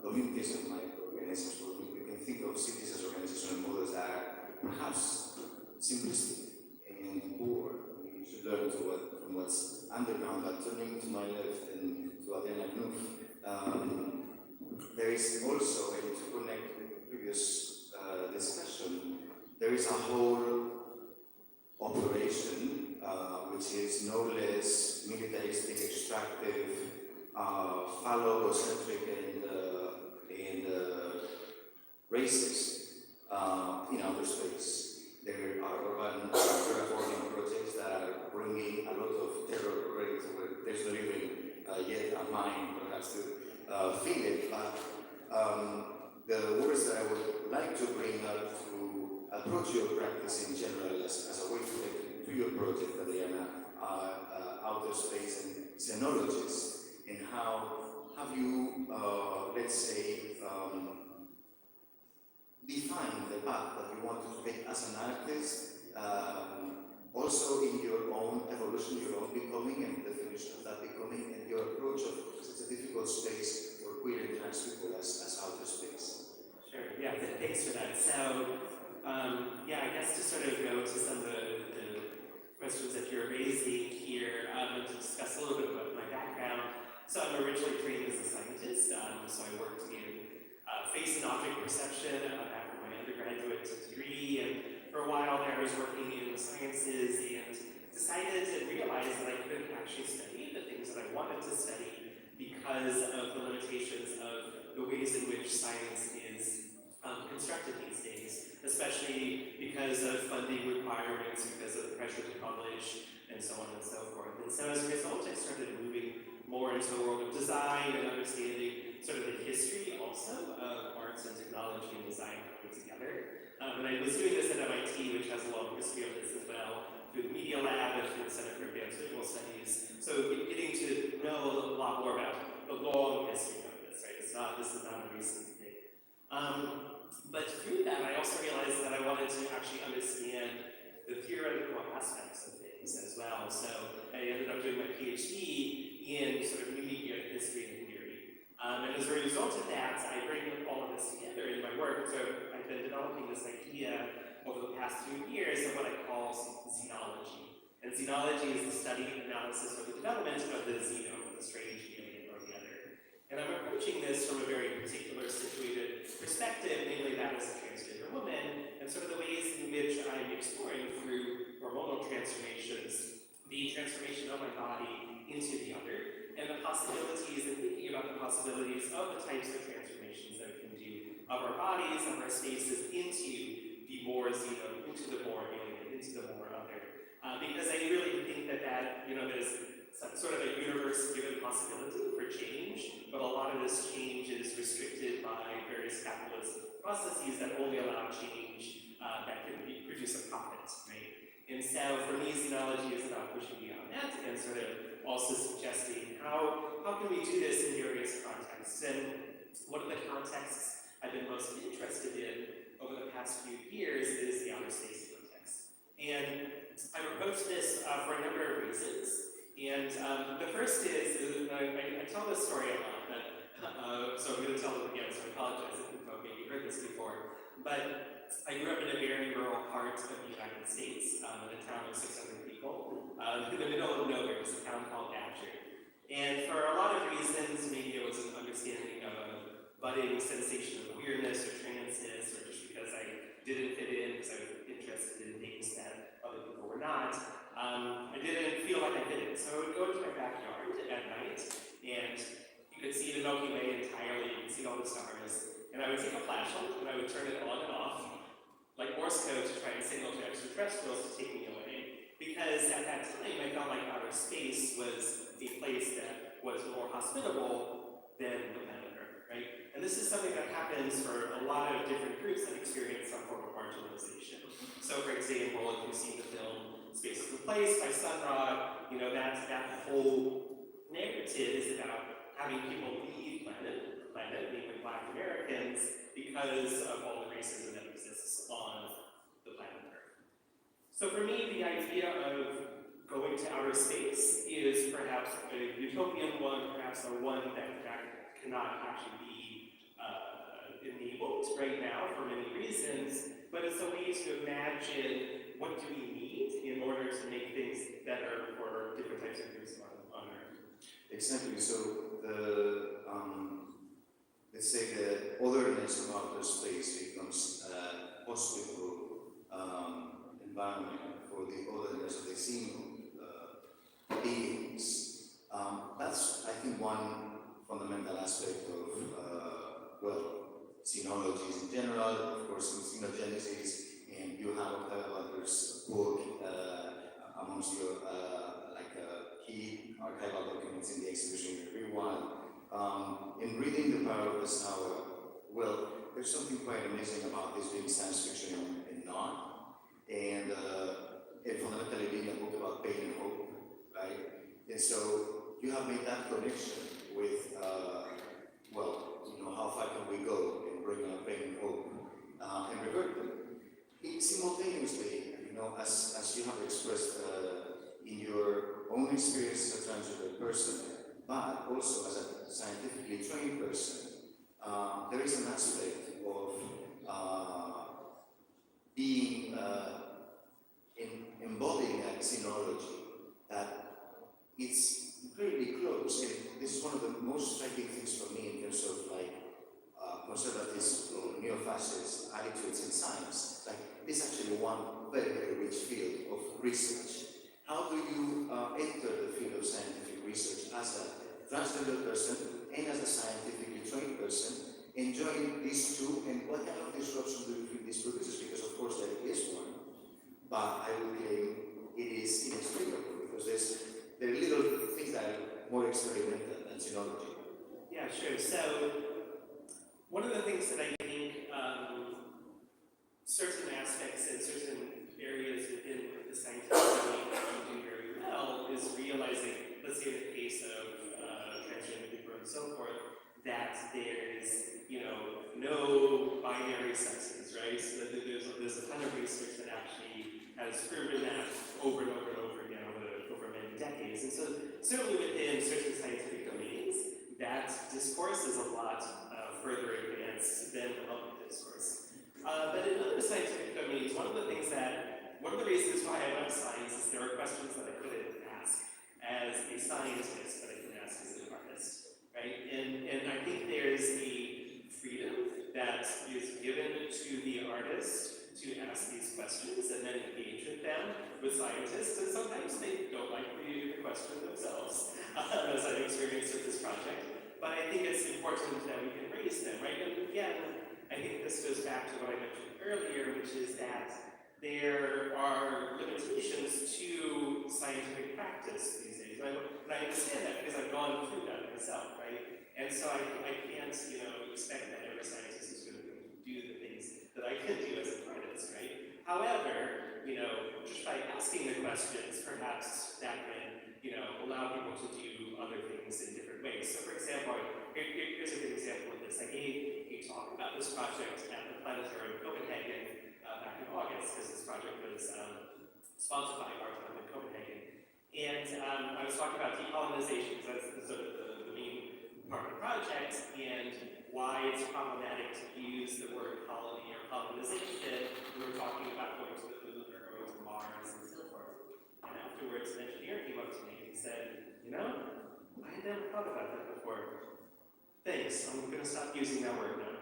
S4: communities of microorganisms, we can think of cities as organizational models that are perhaps simplistic and poor. We should learn from what's underground, but turning to my left and to Adriana Knuf, there is also, and to connect with the previous discussion, there is a whole operation which is no less militaristic, extractive, phallogocentric, and racist in outer space. There are urban terraforming projects that are bringing a lot of terror already to where there's not even yet a mind perhaps to feel it. But the words that I would like to bring out to approach your practice in general as a way to get to your project, Adriana, are outer space and xenologists, and how have you, let's say, defined the path that you wanted to take as an artist, also in your own evolution, your own becoming, and space for queer and trans people as outer space.
S6: Sure, yeah, thanks for that. So, yeah, I guess to sort of go to some of the questions that you're raising here, and to discuss a little bit about my background. So I'm originally trained as a scientist, so I worked in face and object perception back in my undergraduate degree, and for a while there I was working in the sciences and decided and realized that I couldn't actually study the things that I wanted to study because of the limitations of the ways in which science is constructed these days, especially because of funding requirements, because of the pressure to publish, and so on and so forth. And so as a result, I started moving more into the world of design and understanding sort of the history also of arts and technology and design coming together. And I was doing this at MIT, which has a long history of this as well, through the Media Lab and through the Center for Advanced Visual Studies. So getting to know a lot more about the long history of this, right? This is not a recent thing. But through that, I also realized that I wanted to actually understand the theoretical aspects of things as well. So I ended up doing my PhD in sort of new media history and theory. And as a result of that, I bring all of this together in my work. So I've been developing this idea over the past few years of what I call xenology. And xenology is the study, analysis, or the development of the xenome, the strange, alien, or the other. And I'm approaching this from a very particular situated perspective, namely that as a transgender woman, and sort of the ways in which I'm exploring through hormonal transformations, the transformation of my body into the other, and the possibilities and thinking about the possibilities of the types of transformations that we can do of our bodies, of our spaces into the more xenome, into the more alien, into the more other. Because I really think that there's sort of a universe-given possibility for change, but a lot of this change is restricted by various capitalist processes that only allow change that can produce a profit, right? And so for me, xenology is about pushing beyond that and sort of also suggesting how can we do this in various contexts. And one of the contexts I've been most interested in over the past few years is the outer space context. And I've approached this for a number of reasons. And the first is I tell this story a lot, but, so I'm going to tell it again, so I apologize if you've maybe heard this before. But I grew up in a very rural part of the United States, in a town of 600 people, in the middle of nowhere. It's a town called Badger. And for a lot of reasons, maybe it was an understanding of a budding sensation of queerness or transness, or just because I didn't fit in, because I was interested in things that other people were not. I didn't feel like I fit in. So I would go into my backyard at night, and you could see the Milky Way entirely, you could see all the stars. And I would take a flashlight, and I would turn it on and off, like Morse code, to try and signal to extraterrestrials to take me away. Because at that time, I felt like outer space was a place that was more hospitable than the planet Earth, right? And this is something that happens for a lot of different groups that experience some form of marginalization. So, for example, if you've seen the film Space is a Place by Sunrod, that whole narrative is about having people leave the planet, namely Black Americans, because of all the racism that exists on the planet Earth. So for me, the idea of going to outer space is perhaps a utopian one, perhaps a one that cannot actually be enabled right now for many reasons, but it's a way to imagine what do we need in order to make things better for different types of groups on Earth.
S4: Exactly. So let's say the otherness of outer space becomes a hospitable environment for the otherness of the xenome beings. That's, I think, one fundamental aspect of, xenologies in general, of course, in xenogenesis, and you have Octavia Butler's book amongst your key archival documents in the exhibition in Rewind. In reading The Power of the Sour, there's something quite amazing about this being science fiction and not, and it fundamentally being a book about pain and hope, right? And so you have made that connection with, how far can we go in bringing up pain and hope and revert them? Simultaneously, as you have expressed in your own experience as a transgender person, but also as a scientifically trained person, there is an aspect of being embodying that xenology that it's incredibly close, and this is one of the most striking things for me in terms of like conservatism or neo-fascist attitudes in science. Like this is actually one very, very rich field of research. How do you enter the field of scientific research as a transgender person and as a scientifically trained person, enjoying these two, and what kind of disruption do you feel this produces? Because of course there is one, but I would claim it is inexplicable because there are little things that are more experimental than xenology.
S6: Yeah, sure. So one of the things that I think certain aspects and certain areas within the scientific community do very well is realizing, let's say in the case of transgender people and so forth, that there's no binary sexes, right? So that there's a ton of research that actually has proven that over and over and over again over many decades. And so certainly within certain scientific domains, that discourse is a lot further advanced than the public discourse. But in other scientific domains, one of the reasons why I love science is there are questions that I couldn't ask as a scientist, but I can ask as an artist, right? And I think there's a freedom that is given to the artist to ask these questions and then engage with them with scientists, and sometimes they don't like the question themselves, as I've experienced with this project. But I think it's important that we can raise them, right? And again, I think this goes back to what I mentioned earlier, which is that there are limitations to scientific practice these days. And I understand that because I've gone through that myself, right? And so I can't, expect that every scientist is going to do the things that I can do as an artist, right? However, just by asking the questions, perhaps that can, allow people to do other things in different ways. So for example, here's a good example of this. I gave a talk about this project at the Planetarium in Copenhagen back in August, because this project was sponsored by Arte in Copenhagen. And I was talking about decolonization, because that's sort of the main part of the project, and why it's problematic to use the word colony or colonization when we're talking about going to the moon or going to Mars and so forth. And afterwards, an engineer came up to me and said, I had never thought about that before. Thanks, I'm going to stop using that word now.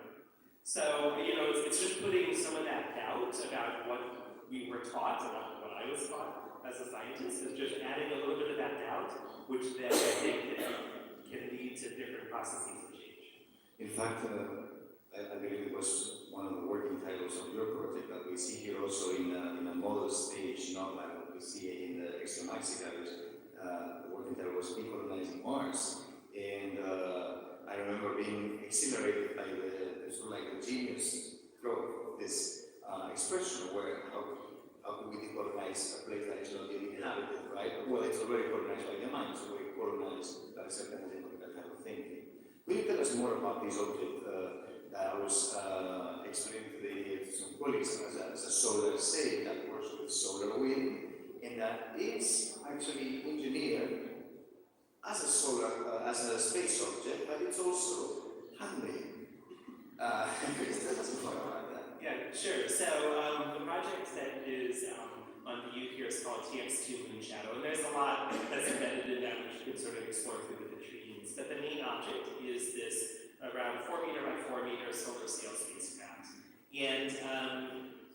S6: So, it's just putting some of that doubt about what we were taught, about what I was taught as a scientist, is just adding a little bit of that doubt, which then I think can lead to different processes of change.
S4: In fact, I believe it was one of the working titles of your project that we see here also in a model stage, not like what we see in the extra maxi titles. The working title was Decolonizing Mars. And I remember being exhilarated by the sort of like the genius growth of this expression where how could we decolonize a place that is not yet inhabited, right? Well, it's already colonized by the mind, it's already colonized by a certain kind of thinking. Will you tell us more about this object that I was explaining to some colleagues as a solar sail that works with solar wind, and that is actually engineered as a space object, but it's also handmade. Tell us more about that.
S6: Yeah, sure. So the project that is on view here is called TX2 Moon Shadow, and there's a lot that's embedded in that which you can sort of explore through the vitrines. But the main object is this around 4 meter by 4 meter solar sail spacecraft. And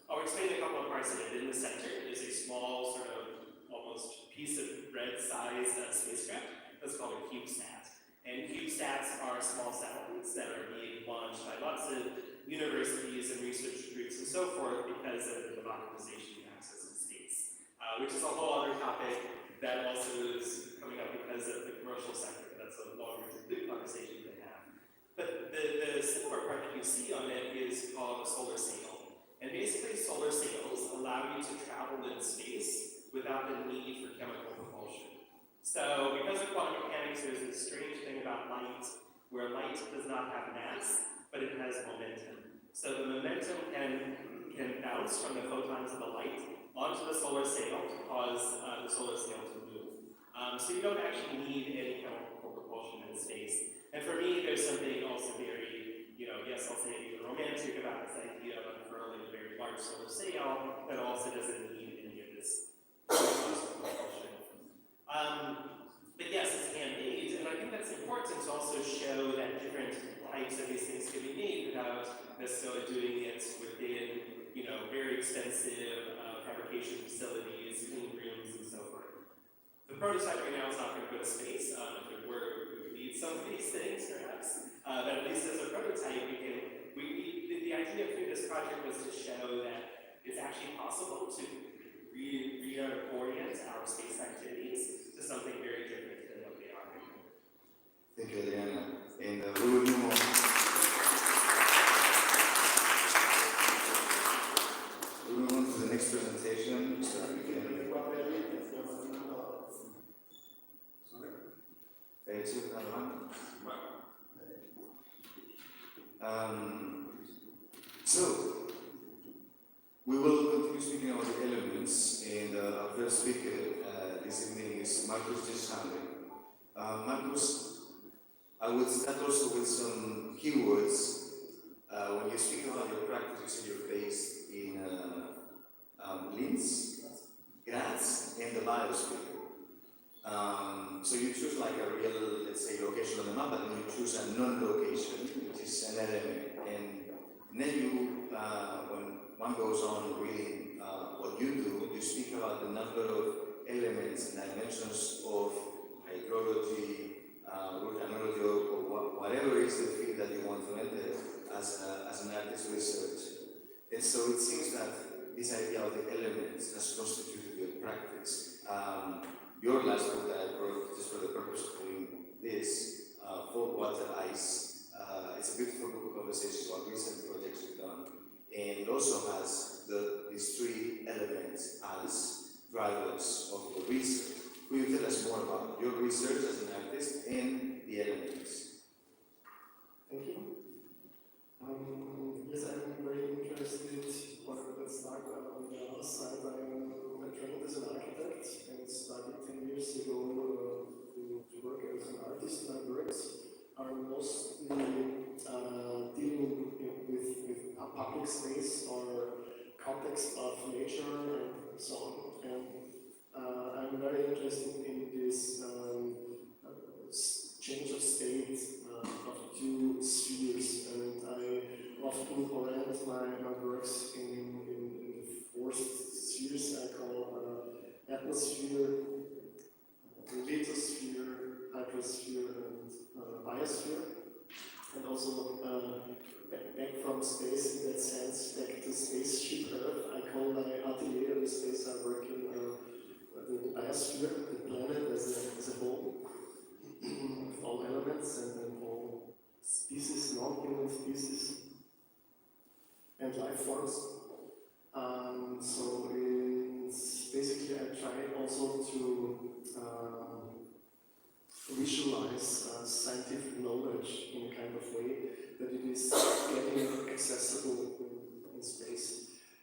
S6: I'll explain a couple of parts of it. In the center is a small sort of almost piece of bread-sized spacecraft that's called a CubeSat. And CubeSats are small satellites that are being launched by lots of universities and research groups and so forth because of the democratization of access to space, which is a whole other topic that also is coming up because of the commercial sector. That's a longer conversation they have. But the similar part that you see on it is called a solar sail. And basically solar sails allow you to travel in space without the need for chemical propulsion. So because of quantum mechanics, there's this strange thing about light, where light does not have mass, but it has momentum. So the momentum can bounce from the photons of the light onto the solar sail to cause the solar sail to move. So you don't actually need any chemical propulsion propulsion in space. And for me, there's something also very, yes, I'll say even romantic about this idea of unfurling a very large solar sail that also doesn't need any of this propulsion. But yes, it's handmade, and I think that's important to also show that different types of these things can be made without necessarily doing it within, very expensive fabrication facilities, clean rooms, and so forth. The prototype right now is not going to go to space. If it were, we would need some of these things, perhaps. But at least as a prototype, the idea through this project was to show that it's actually possible to reorient our space activities to something very different than what they are right now.
S4: Thank you, Adriana. And we will move on. We will move on to the next presentation. So we can. So we will continue speaking about the elements, and our first speaker this evening is Marcus. Marcus, I would start also with some keywords. When you speak about your practice, you say you're based in Linz, Graz, and the biosphere. So you choose like a real, let's say, location on the map, but then you choose a non-location, which is an element. And then you, when one goes on reading what you do, you speak about the number of elements and dimensions of hydrology, volcanology, or whatever is the field that you want to enter as an artist research. And so it seems that this idea of the elements has constituted your practice. Your last book that I wrote, just for the purpose of doing this, for Water Ice, it's a beautiful book of conversations about recent projects you've done. And it also has these three elements as drivers of your research. Will you tell us more about your research as an artist and the elements?
S7: Thank you. Yes, I'm very interested. Let's start on the other side. I trained as an architect and started 10 years ago to work as an artist. My works are mostly dealing with a public space or context of nature and so on. And I'm very interested in this change of state of two spheres, and I often orient my works in the four spheres I call atmosphere, lithosphere, hydrosphere, and biosphere, and also back from space in that sense, back to spaceship Earth. I call my atelier the space I work in the biosphere, the planet as a whole, with all elements and all species, non-human species, and life forms. So basically I try also to visualize scientific knowledge in a kind of way that it is getting accessible in space.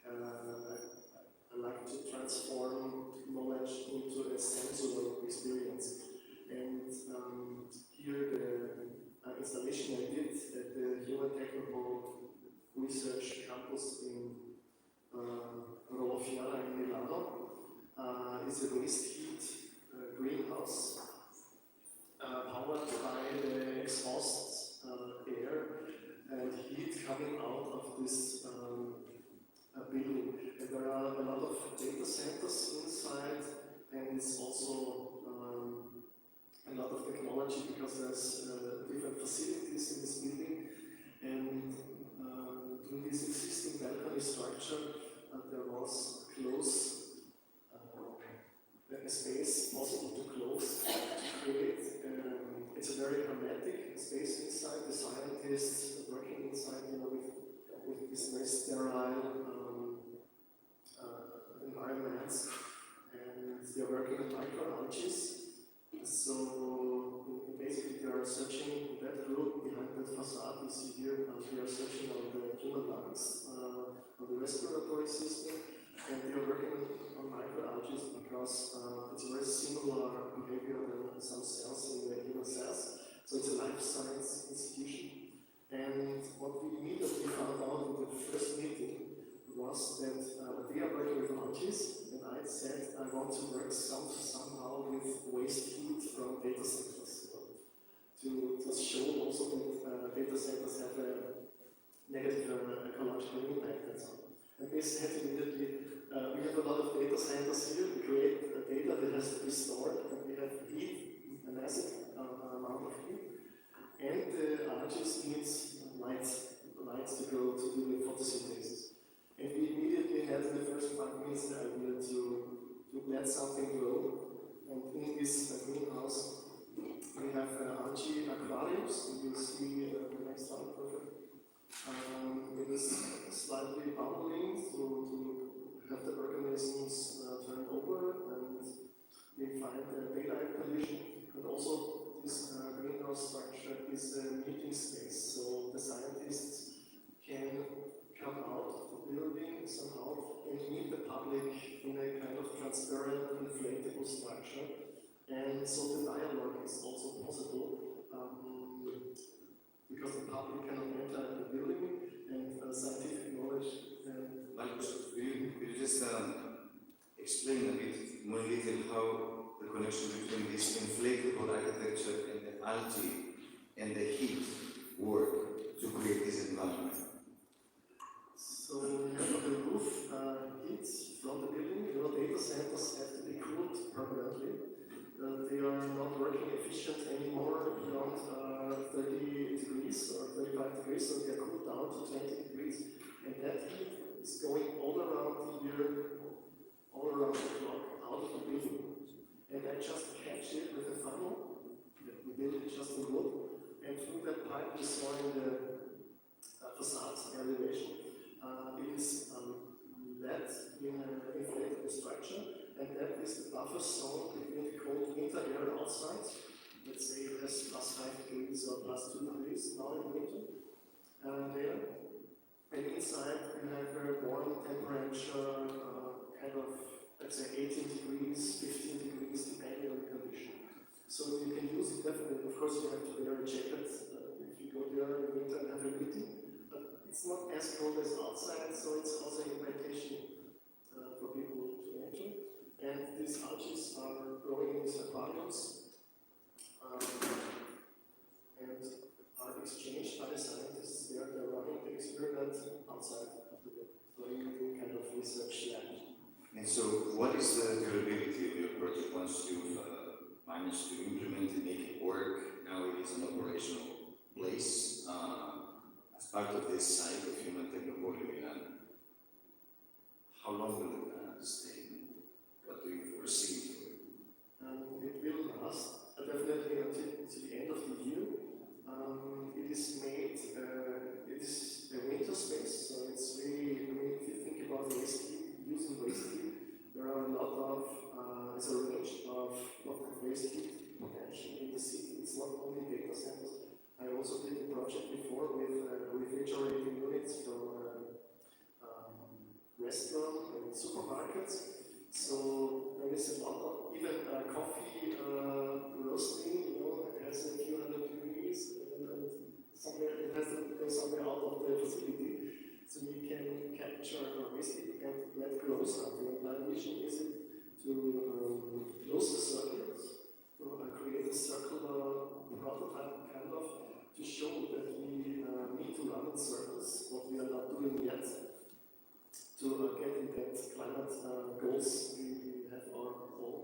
S7: I like to transform knowledge into a sensual experience. And here the installation I did at the Human Technical Research Campus in Roma in Milano is a waste heat greenhouse powered by the exhaust air and heat coming out of this building. And there are a lot of data centers inside, and it's also a lot of technology because there's different facilities in this building. And in this existing balcony structure, there was close a space possible to close to create. It's a very hermetic space inside. The scientists working inside, with this very sterile environments, and they're working on microalgae. So basically, they are searching that group behind that facade you see here. They are searching on the human lungs, on the respiratory system, and they are working on microalgae because it's a very similar behavior than some cells in the human cells. structure. And so the dialogue is also possible because the public cannot enter the building and scientific knowledge.
S4: Could you just explain a bit more in detail how the connection between this inflatable architecture and the altri and the heat work to create this environment?
S7: So we have on the roof heat from the building. Data centers have to be cooled permanently. They are not working efficient anymore beyond 30 degrees or 35 degrees, so they are cooled down to 20 degrees. And that heat is going all around the year, all around the clock, out of the building. And I just catch it with a funnel. We built it just in wood. And through that pipe we saw in the facade elevation, it is led in an inflatable structure, and that is the buffer zone between the cold winter air outside. Let's say it has +5 degrees or +2 degrees now in winter there. And inside we have very warm temperature, kind of, let's say 18 degrees, 15 degrees, depending on the condition. So you can use it definitely. Of course, you have to wear a jacket if you go there in winter and have a meeting. But it's not as cold as outside, so it's also an invitation for people to enter. And these algae are growing in these aquariums and are exchanged by the scientists. They're running the experiment outside of the building, so in kind of research lab.
S4: And so, what is the durability of your project once you've managed to implement it, make it work? Now it is an operational place as part of this site of Human Technopolis Milan. How long will it stay? What do you foresee?
S7: It will last definitely until the end of the year. It is made, it is a winter space, so it's really, I mean, if you think about waste heat, using waste heat, there are a lot of, there's a range of waste heat potential in the city. It's not only data centers. I also did a project before with refrigerating units from restaurants and supermarkets. So there is a lot of, even coffee roasting, you know, it has a few hundred degrees and somewhere, it has to go somewhere out of the facility. So you can capture waste heat and let close up. My vision is to close the circuit, to create a circular prototype kind of, to show that we need to run in circles, what we are not doing yet, to get in that climate goals we have our own.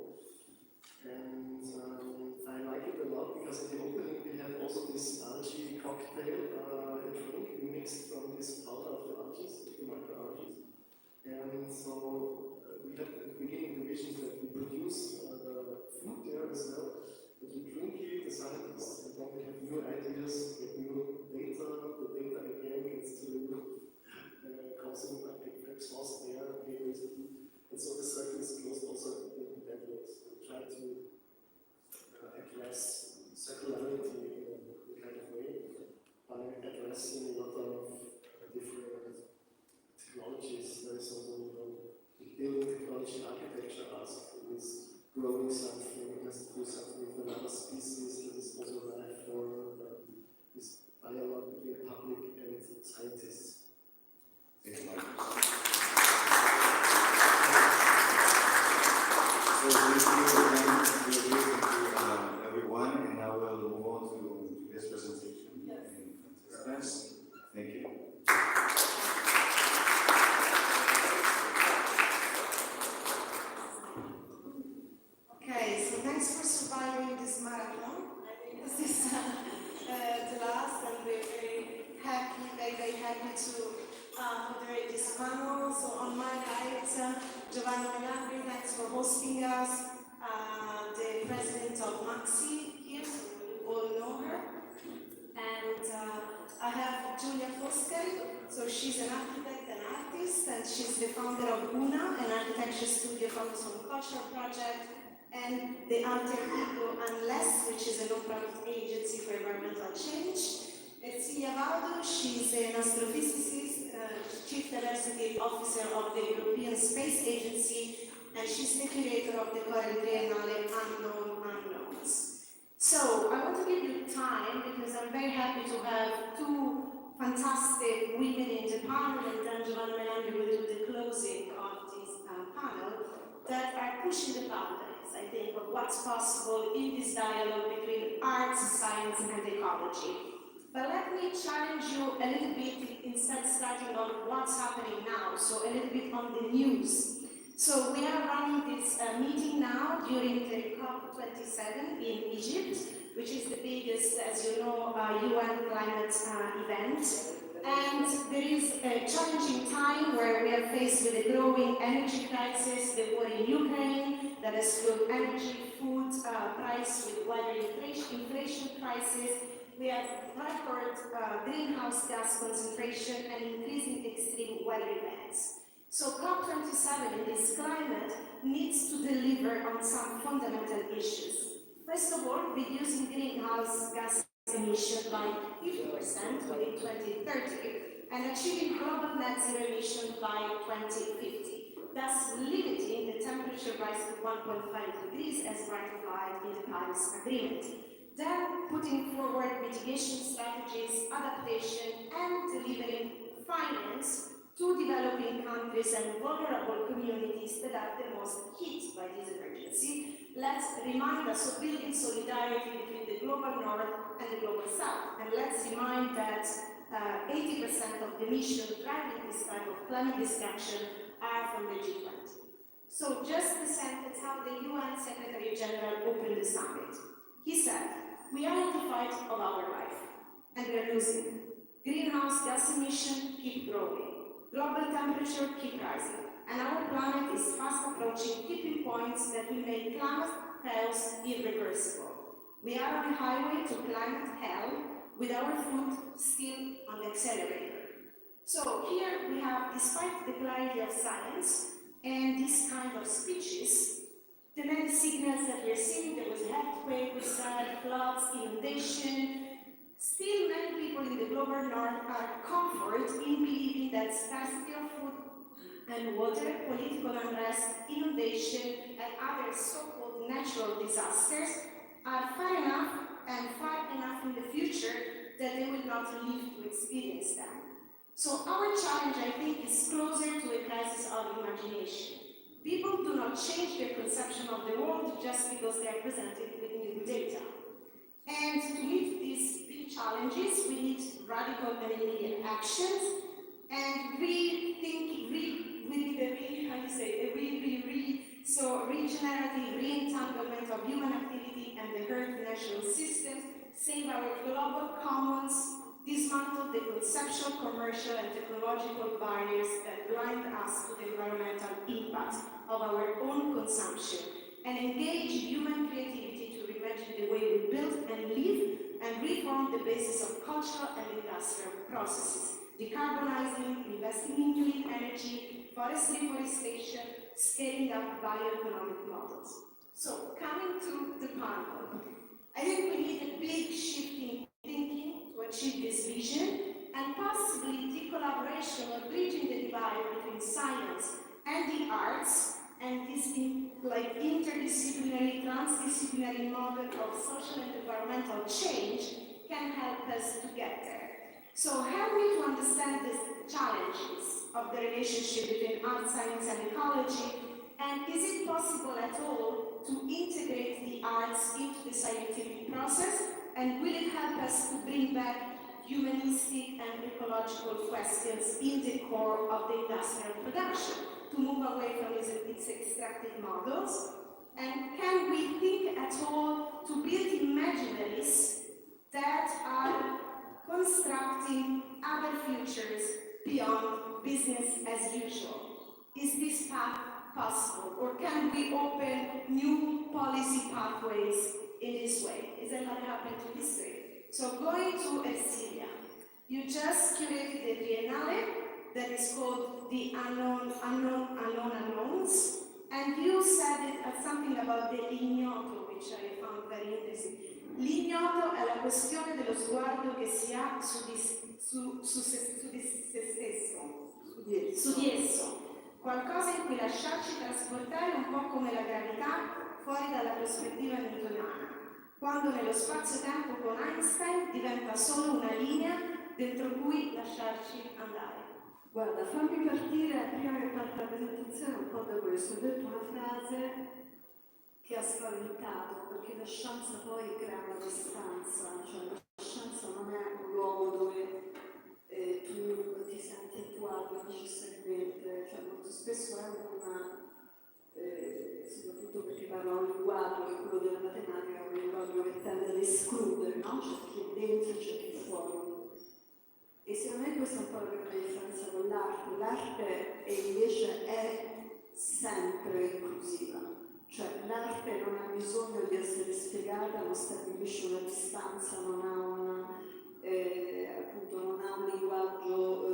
S7: And I like it a lot because at the opening we had also this algae cocktail, a drink we mixed from this powder of the algae, the microalgae. And so we had at the beginning the vision that we produce food there as well, but we drink it, the scientists, and then we have new ideas, get new data, the data again gets to constant exhaust there, basically. And so the circle is closed also in that way. So we try to address circularity in a kind of way by addressing a lot of different technologies. There is also, building technology architecture aspect is growing something, it has to do something with another species that is also alive for this dialogue between public and scientists.
S4: Thank you, Marcus. So thank you again, everyone, and now we'll move on to this presentation. Yes. Thank you.
S3: Okay, so thanks for surviving this marathon. I think this is the last, and we're very happy to moderate this panel. So on my right, Giovanna Melagri, thanks for hosting us. The president of Maxxi here, so you all know her. And I have Giulia Foskel, so she's an architect and artist, and she's the founder of Una, an architecture studio focused on cultural project, and the arte Unless, which is a non-profit agency for environmental change. Celia Valdo, she's an astrophysicist, chief diversity officer of the European Space Agency, and she's the curator of the current Triennale Unknown Unknowns. So I want to give you time because I'm very happy to have two fantastic women in the panel, and then Giovanni Melandi will do the closing of this panel, that are pushing the boundaries, I think, of what's possible in this dialogue between arts, science, and ecology. But let me challenge you a little bit, instead starting on what's happening now, so a little bit on the news. So we are running this meeting now during the COP27 in Egypt, which is the biggest, as you know, UN climate event. And there is a challenging time where we are faced with a growing energy crisis, the war in Ukraine, that has fueled energy, food price with wider inflation crisis. We have record greenhouse gas concentration and increasing extreme weather events. So COP27 in this climate needs to deliver on some fundamental issues. First of all, reducing greenhouse gas emissions by 50% within 2030 and achieving global net zero emissions by 2050, thus limiting the temperature rise to 1.5 degrees as ratified in the Paris Agreement. Then putting forward mitigation strategies, adaptation, and delivering finance to developing countries and vulnerable communities that are the most hit by this emergency. Let's remind us of building solidarity between the global north and the global south. And let's remind that 80% of the emissions driving this type of climate destruction are from the G20. So just a sentence how the UN Secretary General opened the summit. He said, "We are in the fight of our life, and we are losing. Greenhouse gas emissions keep growing. Global temperature keep rising, and our planet is fast approaching tipping points that will make climate chaos irreversible. We are on a highway to climate hell with our foot still on the accelerator." So here we have, despite the clarity of science and this kind of speeches, the many signals that we are seeing, there was an earthquake, we said, floods, inundation. Still, many people in the global north are comforted in believing that scarcity of food and water, political unrest, inundation, and other so-called natural disasters are far enough and far enough in the future that they will not live to experience them. So our challenge, I think, is closer to a crisis of imagination. People do not change their conception of the world just because they are presented with new data. And to meet these big challenges, we need radical and immediate actions, and so regenerative re-entanglement of human activity and the earth natural systems, save our global commons, dismantle the conceptual, commercial, and technological barriers that blind us to the environmental impact of our own consumption, and engage human creativity to reimagine the way we build and live, and reform the basis of cultural and industrial processes, decarbonizing, investing in clean energy, forest reforestation, scaling up bioeconomic models. So, coming to the panel, I think we need a big shift in thinking to achieve this vision, and possibly the collaboration or bridging the divide between science and the arts, and this interdisciplinary, transdisciplinary model of social and environmental change can help us to get there. So help me to understand these challenges of the relationship between art, science, and ecology, and is it possible at all to integrate the arts into the scientific process, and will it help us to bring back humanistic and ecological questions in the core of the industrial production, to move away from its extractive models? And can we think at all to build imaginaries that are constructing other futures beyond business as usual? Is this path possible, or can we open new policy pathways in this way? Is that what happened to history? So going to Ersilia, you just curated the Triennale that is called the Unknowns, and you said it as something about the ignoto, which I found very interesting. L'ignoto è la questione dello sguardo che si ha su di esso. qualcosa in cui lasciarci trasportare un po' come la gravità fuori dalla prospettiva newtoniana, quando nello spazio-tempo con Einstein diventa solo una linea dentro cui lasciarci andare.
S8: Guarda, fammi partire, prima che parta la presentazione, un po' da questo. Ho detto una frase che ha spaventato, perché la scienza poi crea una distanza, cioè la scienza non è un luogo dove tu ti senti a tuo agio necessariamente, cioè molto spesso è una, soprattutto perché parla un linguaggio, che quello della matematica è un linguaggio che tende ad escludere, no? C'è chi è dentro e c'è chi è fuori. E secondo me questa è un po' la grande differenza con l'arte. L'arte invece è sempre inclusiva, cioè l'arte non ha bisogno di essere spiegata, non stabilisce una distanza, non ha appunto non ha un linguaggio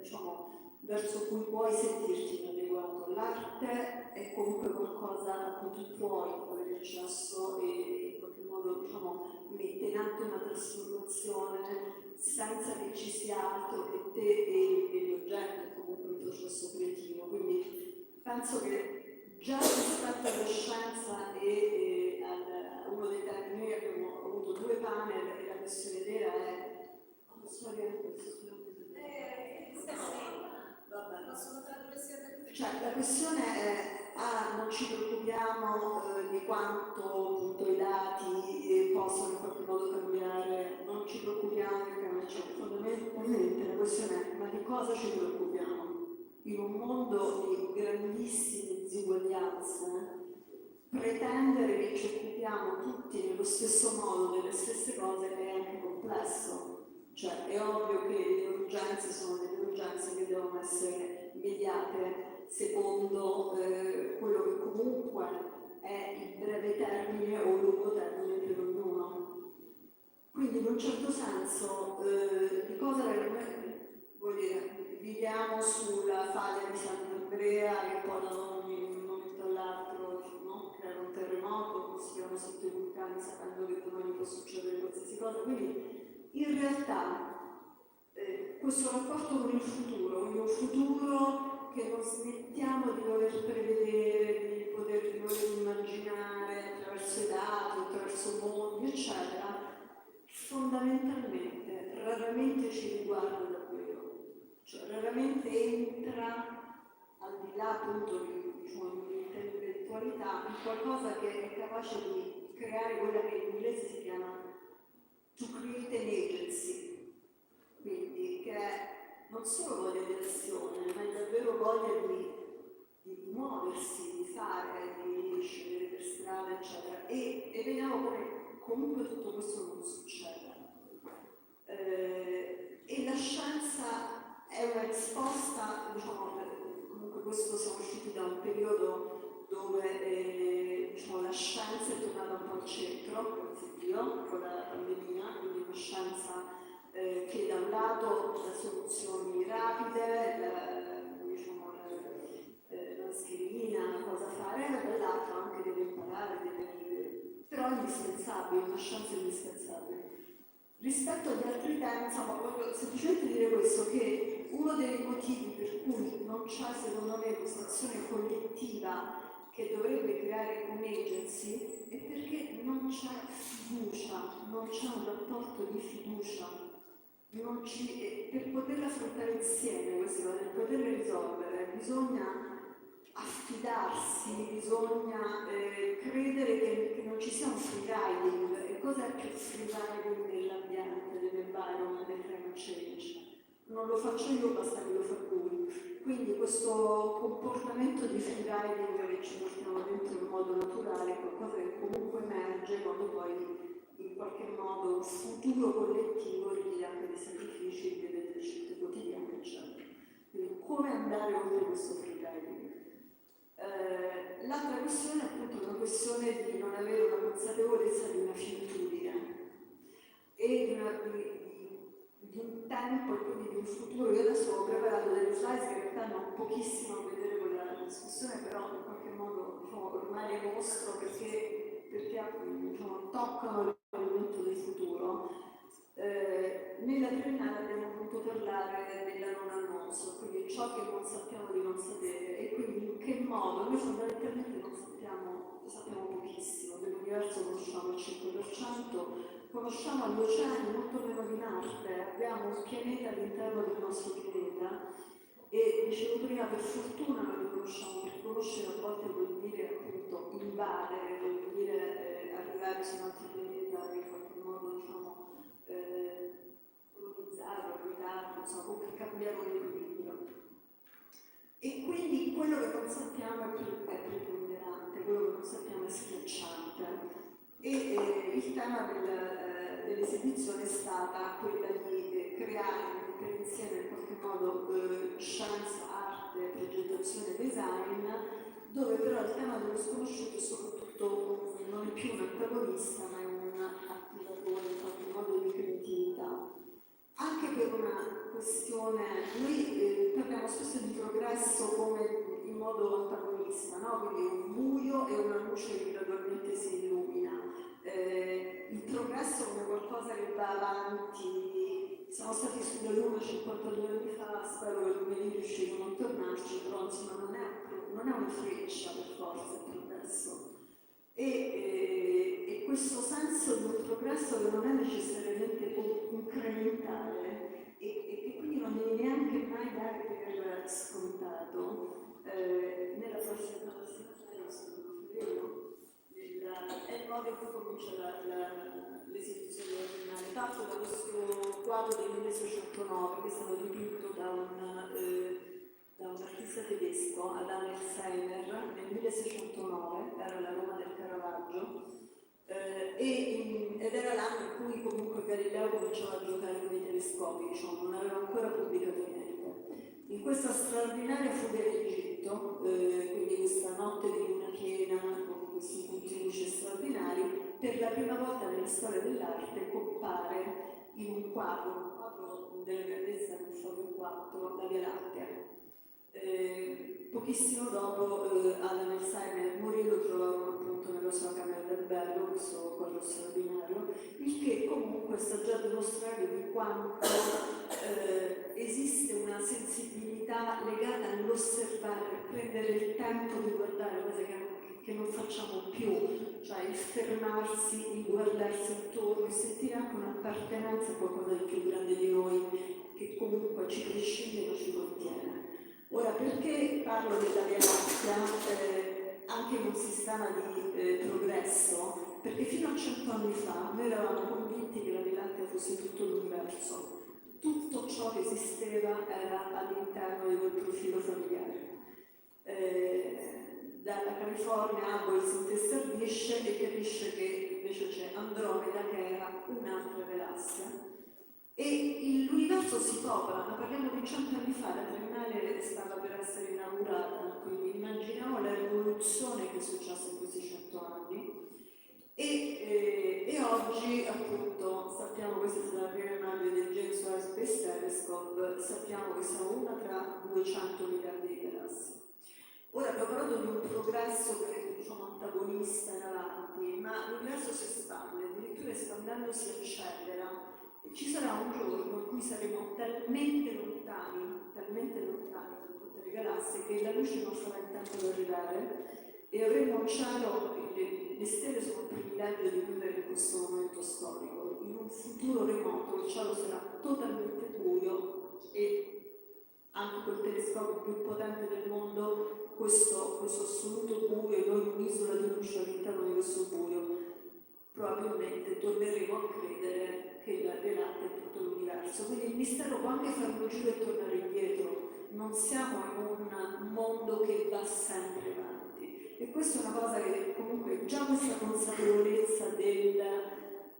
S8: diciamo, verso cui puoi sentirti inadeguato. L'arte è comunque qualcosa a cui tu puoi avere accesso e in qualche modo diciamo, mette in atto una trasformazione senza che ci sia altro che te e l'oggetto, comunque un processo creativo. Quindi penso che già rispetto alla scienza e a uno dei temi, noi abbiamo avuto 2 panel e la questione vera è come cioè la questione è non ci preoccupiamo di quanto appunto i dati possono in qualche modo cambiare, non ci preoccupiamo perché cioè, fondamentalmente la questione è ma di cosa ci preoccupiamo? In un mondo di grandissime disuguaglianze, pretendere che ci occupiamo tutti nello stesso modo delle stesse cose è anche complesso. Cioè è ovvio che le urgenze sono delle urgenze che devono essere mediate secondo quello che comunque è il breve termine o il lungo termine per ognuno. Quindi in un certo senso di cosa vuol dire, viviamo sulla faglia di Sant'Andrea che poi da un momento all'altro no? Crea un terremoto, stiamo sotto i vulcani sapendo che domani può succedere qualsiasi cosa. Quindi in realtà questo rapporto con il futuro, quindi un futuro che non smettiamo di voler prevedere, di voler immaginare attraverso i dati, attraverso mondi, eccetera, fondamentalmente, raramente ci riguarda davvero, cioè raramente entra al di là appunto dell'intellettualità in qualcosa che è capace di creare quella che in inglese si chiama to create an agency, quindi che è non solo voglia di azione, ma è davvero voglia di muoversi, di fare, di scendere per strada, eccetera. E vediamo come comunque tutto questo non succede. E la scienza è una risposta, diciamo, comunque questo siamo usciti da un periodo dove diciamo, la scienza è tornata un po' al centro, grazie a Dio, con la pandemia, quindi una scienza che da un lato dà soluzioni rapide, la mascherina, cosa fare, e dall'altro anche deve imparare, però è indispensabile, una scienza indispensabile. Rispetto agli altri temi, insomma, voglio semplicemente dire questo, che uno dei motivi per cui non c'è, secondo me, questa azione collettiva che dovrebbe creare un'agency è perché non c'è fiducia, non c'è un rapporto di fiducia. Per poterla affrontare insieme queste cose, per poterle risolvere, bisogna affidarsi, bisogna credere che non ci sia un freeriding. E cos'è che il freeriding dell'ambiente, dell'environment, del climate change? Non lo faccio io, basta che lo fa lui. Quindi questo comportamento di freeriding che ci portiamo dentro in modo naturale è qualcosa che comunque emerge quando poi in qualche modo un futuro collettivo richiede anche dei sacrifici, richiede delle scelte quotidiane, eccetera. Quindi come andare oltre questo freeriding? L'altra questione è appunto una questione di non avere una consapevolezza di una finitudine e di un tempo e quindi di un futuro. Io adesso ho preparato delle slide che in realtà hanno pochissimo a vedere con la discussione, però in qualche modo diciamo, ormai le mostro perché diciamo, toccano l'elemento del futuro. nella triennale abbiamo voluto parlare della non annuncio, quindi ciò che non sappiamo di non sapere, e quindi in che modo noi fondamentalmente non sappiamo pochissimo, dell'universo conosciamo il 5%, conosciamo gli oceani molto meno di Marte, abbiamo un pianeta all'interno del nostro pianeta e dicevo prima, per fortuna non li conosciamo, perché conoscere a volte vuol dire appunto invadere, vuol dire arrivare su un altro pianeta e in qualche modo colonizzarlo, abitarlo, insomma, o cambiare un equilibrio. E quindi quello che non sappiamo è preponderante, quello che non sappiamo è schiacciante. E il tema dell'esibizione è stata quella di creare, mettere insieme in qualche modo scienza, arte, progettazione e design, dove però il tema dello sconosciuto è soprattutto non è più un antagonista, ma è un attivatore in qualche modo di creatività. Anche per una questione, noi parliamo spesso di progresso come in modo antagonista, no? Quindi un buio e una luce che gradualmente si illumina. Il progresso come qualcosa che va avanti. Siamo stati sulla Luna 52 anni fa, spero che il lunedì riusciremo a tornarci, però insomma non è una freccia per forza il progresso. E questo senso di un progresso che non è necessariamente incrementale e che quindi non devi neanche mai dare per scontato, nella prossima è il modo in cui comincia l'esibizione originale, fatto da questo quadro del 1609 che è stato dipinto da un artista tedesco, Adam Elsheimer, nel 1609, era la Roma del Caravaggio, ed era l'anno in cui comunque Galileo cominciava a giocare con i telescopi, diciamo, non aveva ancora pubblicato niente. In questa straordinaria fuga d'Egitto, quindi questa notte di luna piena con questi punti luce straordinari, per la prima volta nella storia dell'arte compare in un quadro della grandezza del Fogio 4, la Via Lattea. Pochissimo dopo Adam Elsheimer morì, lo trovarono appunto nella sua camera d'albergo, questo quadro straordinario, il che comunque sta già a dimostrare di quanto esiste una sensibilità legata all'osservare, prendere il tempo di guardare cose che non facciamo più, cioè il fermarsi, il guardarsi intorno e sentire anche un'appartenenza a qualcosa di più grande di noi, che comunque ci prescinde ma ci contiene. Ora, perché parlo della Via Lattea anche in un sistema di progresso? Perché fino a 100 anni fa noi eravamo convinti che la Via Lattea fosse tutto l'universo. Tutto ciò che esisteva era all'interno di quel profilo familiare. Dalla California Hubble si intestardisce e capisce che invece c'è Andromeda, che era un'altra galassia. E l'universo si popola, ma parliamo di 100 anni fa, la triennale stava per essere inaugurata, quindi immaginiamo la rivoluzione che è successa in questi 100 anni. E oggi appunto sappiamo, questa è stata la prima immagine del James Webb Space Telescope, sappiamo che siamo una tra 200 miliardi di galassie. Ora abbiamo parlato di un progresso che è, diciamo, antagonista in avanti, ma l'universo si espande, addirittura espandendosi accelera. E ci sarà un giorno in cui saremo talmente lontani da tutte le galassie che la luce non farà in tempo di arrivare e avremo un cielo, le stelle sono un privilegio di vivere in questo momento storico. In un futuro remoto il cielo sarà totalmente buio e anche col telescopio più potente del mondo questo assoluto buio e noi un'isola di luce all'interno di questo buio probabilmente torneremo a credere che la Via Lattea è tutto l'universo. Quindi il mistero può anche fare un giro e tornare indietro, non siamo in un mondo che va sempre avanti. E questa è una cosa che comunque già questa consapevolezza del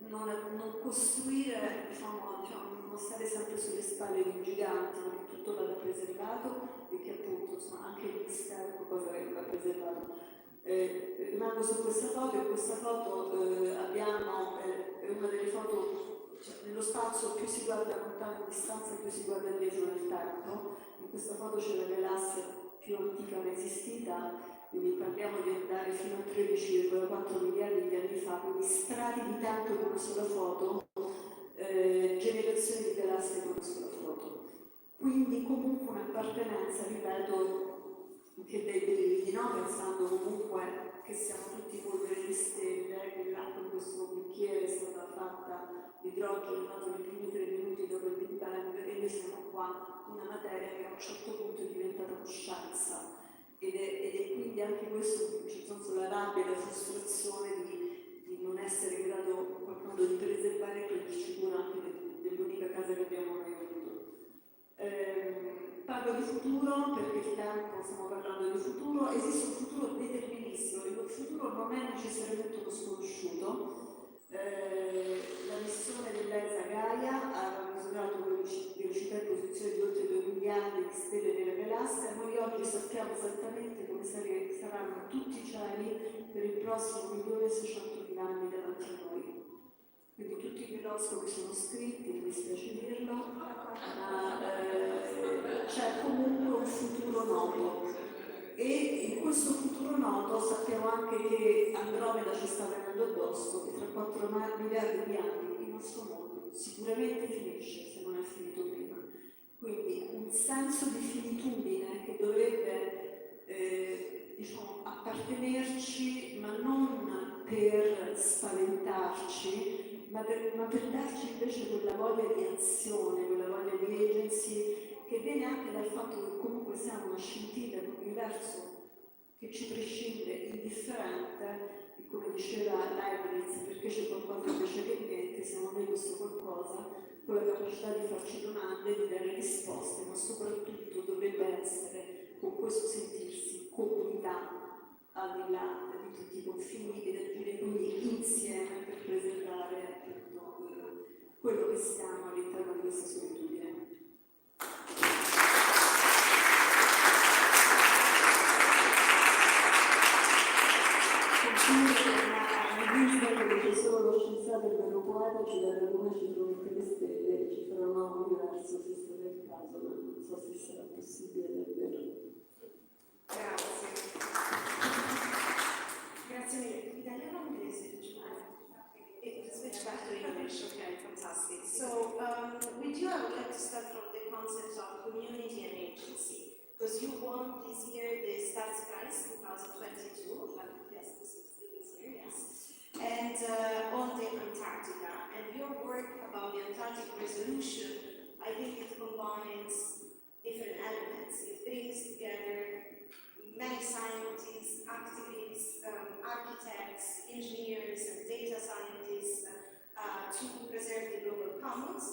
S8: non costruire, non stare sempre sulle spalle di giganti, ma che tutto vada preservato e che appunto insomma, anche il mistero è qualcosa che va preservato. Rimango su questa foto e questa foto abbiamo, è una delle foto, cioè, nello spazio più si guarda lontano in distanza più si guarda dietro nel tempo. In questa foto c'è la galassia più antica mai esistita, quindi parliamo di andare fino a 13,4 miliardi di anni fa, quindi strati di tempo in una sola foto. generazioni di galassie sulla foto. Quindi comunque un'appartenenza, ripeto, che dei brividi, no? Pensando comunque che siamo tutti polvere di stelle, che l'acqua in questo bicchiere è stata fatta di idrogeno nato nei primi 3 minuti dopo il Big Bang, e noi siamo qua una materia che a un certo punto è diventata coscienza. Ed è quindi anche questo, in senso, la rabbia e la frustrazione di non essere in grado in qualche modo di preservare e prenderci cura anche dell'unica casa che abbiamo mai avuto. Parlo di futuro perché il tempo, stiamo parlando di futuro, esiste un futuro deterministico, il futuro non è necessariamente uno sconosciuto. La missione dell'ESA Gaia ha misurato la velocità e posizione di oltre 2 miliardi di stelle nella galassia. Noi oggi sappiamo esattamente come saranno tutti i cieli per il prossimo 1.600.000 anni davanti a noi. Quindi tutti i filosofo che sono scritti, mi dispiace dirlo, ma c'è comunque un futuro noto. E in questo futuro noto sappiamo anche che Andromeda ci sta venendo addosso e tra 4 miliardi di anni il nostro mondo sicuramente finisce, se non è finito prima. Quindi un senso di finitudine che dovrebbe appartenerci, ma non per spaventarci, ma per darci invece quella voglia di azione, quella voglia di agency, che viene anche dal fatto che comunque siamo una scintilla in un universo che ci prescinde, indifferente, e come diceva Leibniz, perché c'è qualcosa invece che niente, siamo noi questo qualcosa, con la capacità di farci domande, di dare risposte, ma soprattutto dovrebbe essere con questo sentirsi comunità al di là di tutti i confini ed agire quindi insieme per preservare quello che siamo all'interno di questa solitudine. Perché solo lo scienziato e il vero poeta ci dà luna, ci promette le stelle e ci farà un nuovo universo se sarà il caso, ma non so se sarà possibile davvero.
S3: Grazie. Grazie mille. Italiano o inglese? Switch back to English. Okay, fantastic. So, with you, I would like to start from the concept of community and agency, because you won this year the Stats Prize 2022. Yes, this year, yes. And on the Antarctica, and your work about the Antarctic resolution, I think it combines different elements. It brings together many scientists, activists, architects, engineers, and data scientists to preserve the global commons.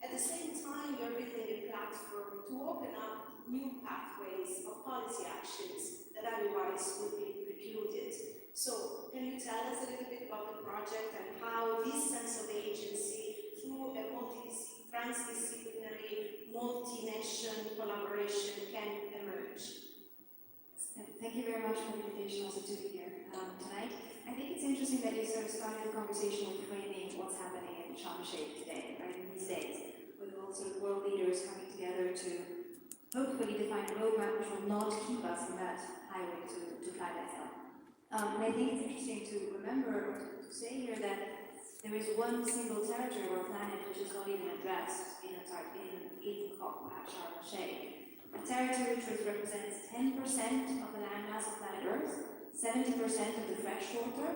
S3: At the same time, you're building a platform to open up new pathways of policy actions that otherwise would be precluded. So, can you tell us a little bit about the project and how this sense of agency through a transdisciplinary, multi-nation collaboration can emerge?
S9: Thank you very much for the invitation also to be here tonight. I think it's interesting that you sort of started the conversation with framing what's happening in Sharm el-Sheikh today, right, in these days, with all sort of world leaders coming together to hopefully define a roadmap which will not keep us on that highway to climate help. And I think it's interesting to remember, or to say here, that there is one single territory of our planet which is not even addressed in COP at Sharm el-Sheikh. A territory which represents 10% of the landmass of planet Earth, 70% of the fresh water,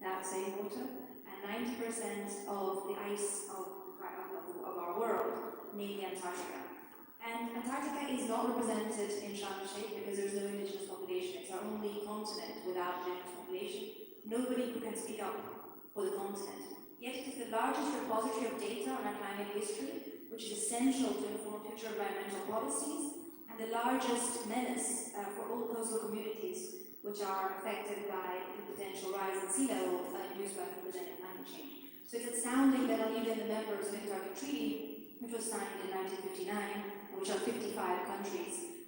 S9: that same water, and 90% of the ice of our world, namely Antarctica. And Antarctica is not represented in Sharm el-Sheikh because there's no indigenous population. It's our only continent without indigenous population. Nobody who can speak up for the continent. Yet it is the largest repository of data on our climate history, which is essential to inform future environmental policies, and the largest menace for all coastal communities which are affected by the potential rise in sea level induced by anthropogenic climate change. So it's astounding that not even the members of the Antarctic Treaty, which was signed in 1959, which are 55 countries,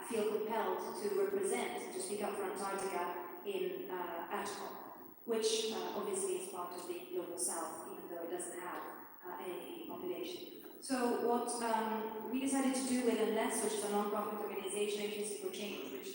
S9: feel compelled to represent, to speak up for Antarctica in at COP, which obviously is part of the global south, even though it doesn't have any population. So what we decided to do with Unless, which is a non-profit organization, Agency for Change, which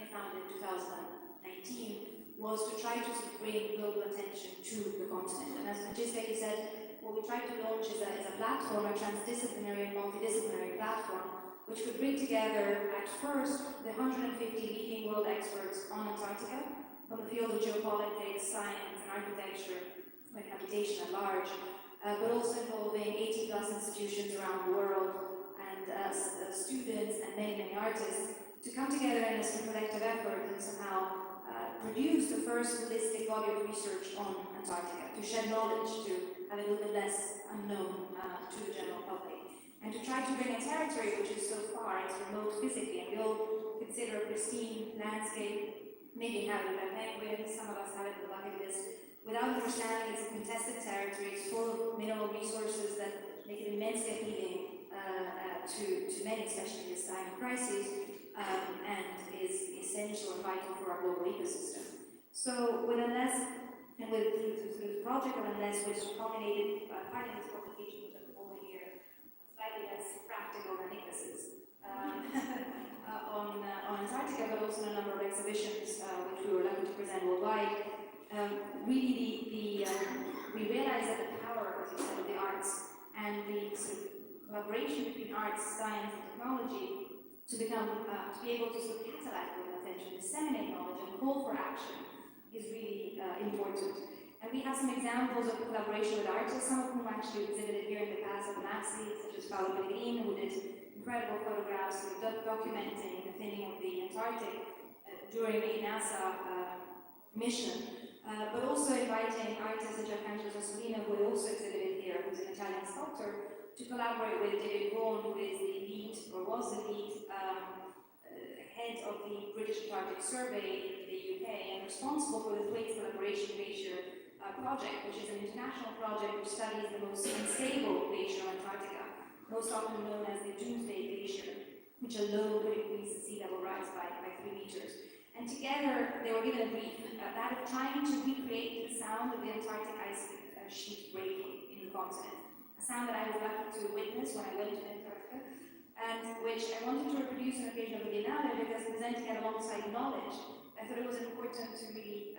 S9: I founded in 2019, was to try to bring global attention to the continent. And as Francesca said, what we tried to launch is a platform, a transdisciplinary and multidisciplinary platform, which would bring together at first the 150 leading world experts on Antarctica from the field of geopolitics, science and architecture, and habitation at large, but also involving 80 plus institutions around the world and students and many, many artists to come together in a collective effort and somehow produce the first holistic body of research on Antarctica, to shed knowledge, to have it a little bit less unknown to the general public, and to try to bring a territory which is so far, it's remote physically, and we all consider a pristine landscape, maybe inhabited by penguins, some of us have it on the bucket list, without understanding it's a contested territory, it's full of mineral resources that make it immensely appealing to many, especially in this time of crisis, and is essential and vital for our global ecosystem. So with Unless, and with this project of Unless, which culminated partly in this publication, which I'm holding here, slightly less practical than Niklas's, on Antarctica, but also in a number of exhibitions which we were lucky to present worldwide. Really, we realized that the power, as you said, of the arts and the sort of collaboration between arts, science, and technology to become, to be able to sort of catalyze global attention, disseminate knowledge, and call for action is really important. And we have some examples of collaboration with artists, some of whom actually exhibited here in the past at the Maxxi, such as Carlo Scarpa, who did incredible photographs documenting the thinning of the Antarctic during a NASA mission. But also inviting artists such as Francesca Bria Modera, who also exhibited here, who's an Italian sculptor, to collaborate with David Vaughan, who is the lead, or was the lead, head of the British Antarctic Survey in the UK, and responsible for the Thwaites Collaboration Glacier project, which is an international project which studies the most unstable glacier of Antarctica, most often known as the Doomsday Glacier, which alone could increase the sea level rise by 3 meters. And together, they were given a brief that of trying to recreate the sound of the Antarctic ice sheet breaking in the continent. A sound that I was lucky to witness when I went to Antarctica, and which I wanted to reproduce on occasion of the Biennale because presenting it alongside knowledge, I thought it was important to really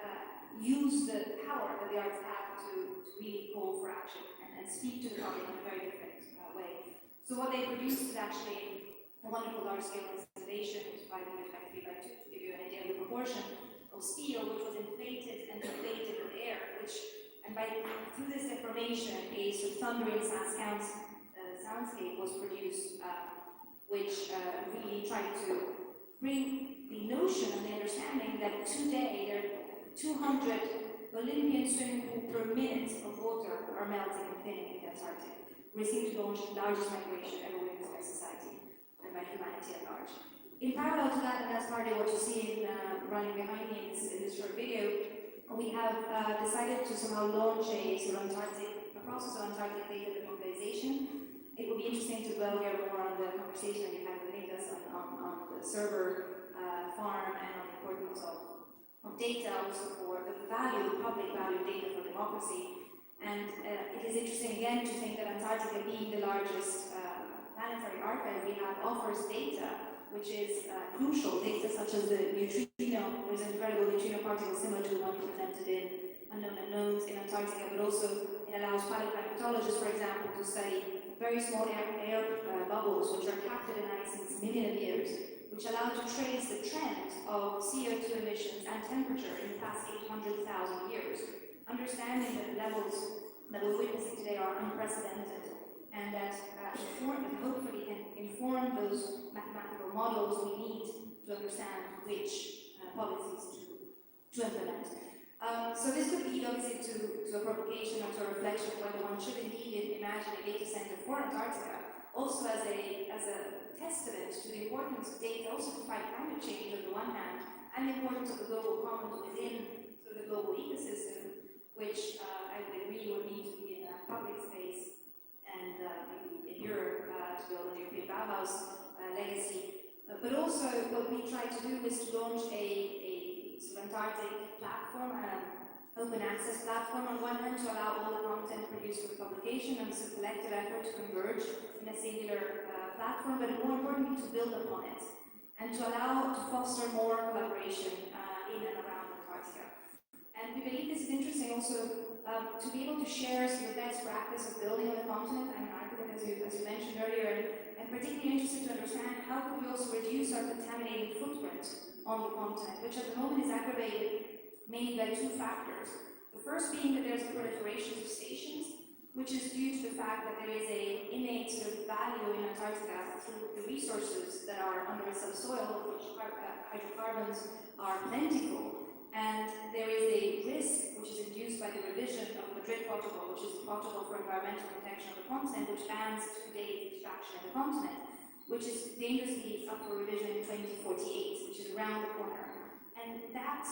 S9: use the power that the arts have to really call for action and speak to the public in a very different way. So what they produced is actually a wonderful large-scale installation, which is 5 meters by 3 by 2, to give you an idea of the proportion of steel, which was inflated and deflated with air, which, and through this deformation, a sort of thundering soundscape was produced, which really tried to bring the notion and the understanding that today there are 200 Olympian swimming pools per minute of water are melting and thinning in the Antarctic. We seem to launch the largest migration ever witnessed by society and by humanity at large. In parallel to that, and that's partly what you see running behind me in this short video, we have decided to somehow launch a process of Antarctic data democratization. It will be interesting to go hear more on the conversation we had with Niklas on the server farm and on the importance of data also for the public value of data for democracy. And it is interesting again to think that Antarctica, being the largest planetary archive we have, offers data which is crucial, data such as the neutrino. There's an incredible neutrino particle similar to the one presented in Unknown Unknowns in Antarctica, but also it allows paleoclimatologists, for example, to study very small air bubbles which are captured in ice since millions of years, which allow to trace the trend of CO2 emissions and temperature in the past 800,000 years. Understanding that the levels that we're witnessing today are unprecedented, and that hopefully can inform those mathematical models we need to understand which policies to implement. So this could lead obviously to a propagation or to a reflection of whether one should indeed imagine a data center for Antarctica, also as a testament to the importance of data, also to fight climate change on the one hand, and the importance of the global commons within the global ecosystem, which I would agree would need to be in a public space and maybe in Europe to build on the European Bauhaus legacy. But also what we try to do is to launch a sort of Antarctic platform, open access platform on one hand to allow all the content produced for publication and some collective effort to converge in a singular platform, but more importantly to build upon it and to allow to foster more collaboration in and around Antarctica. And we believe this is interesting also to be able to share some of the best practice of building on the continent. I'm an architect, as you mentioned earlier, and particularly interested to understand how could we also reduce our contaminating footprint on the continent, which at the moment is aggravated mainly by two factors. The first being that there's a proliferation of stations, which is due to the fact that there is an innate sort of value in Antarctica through the resources that are under its subsoil, which hydrocarbons are plentiful. And there is a risk which is induced by the revision of the Madrid Protocol, which is the Protocol for Environmental Protection of the Continent, which bans to-date extraction of the continent, which is dangerously up for revision in 2048, which is around the corner. And that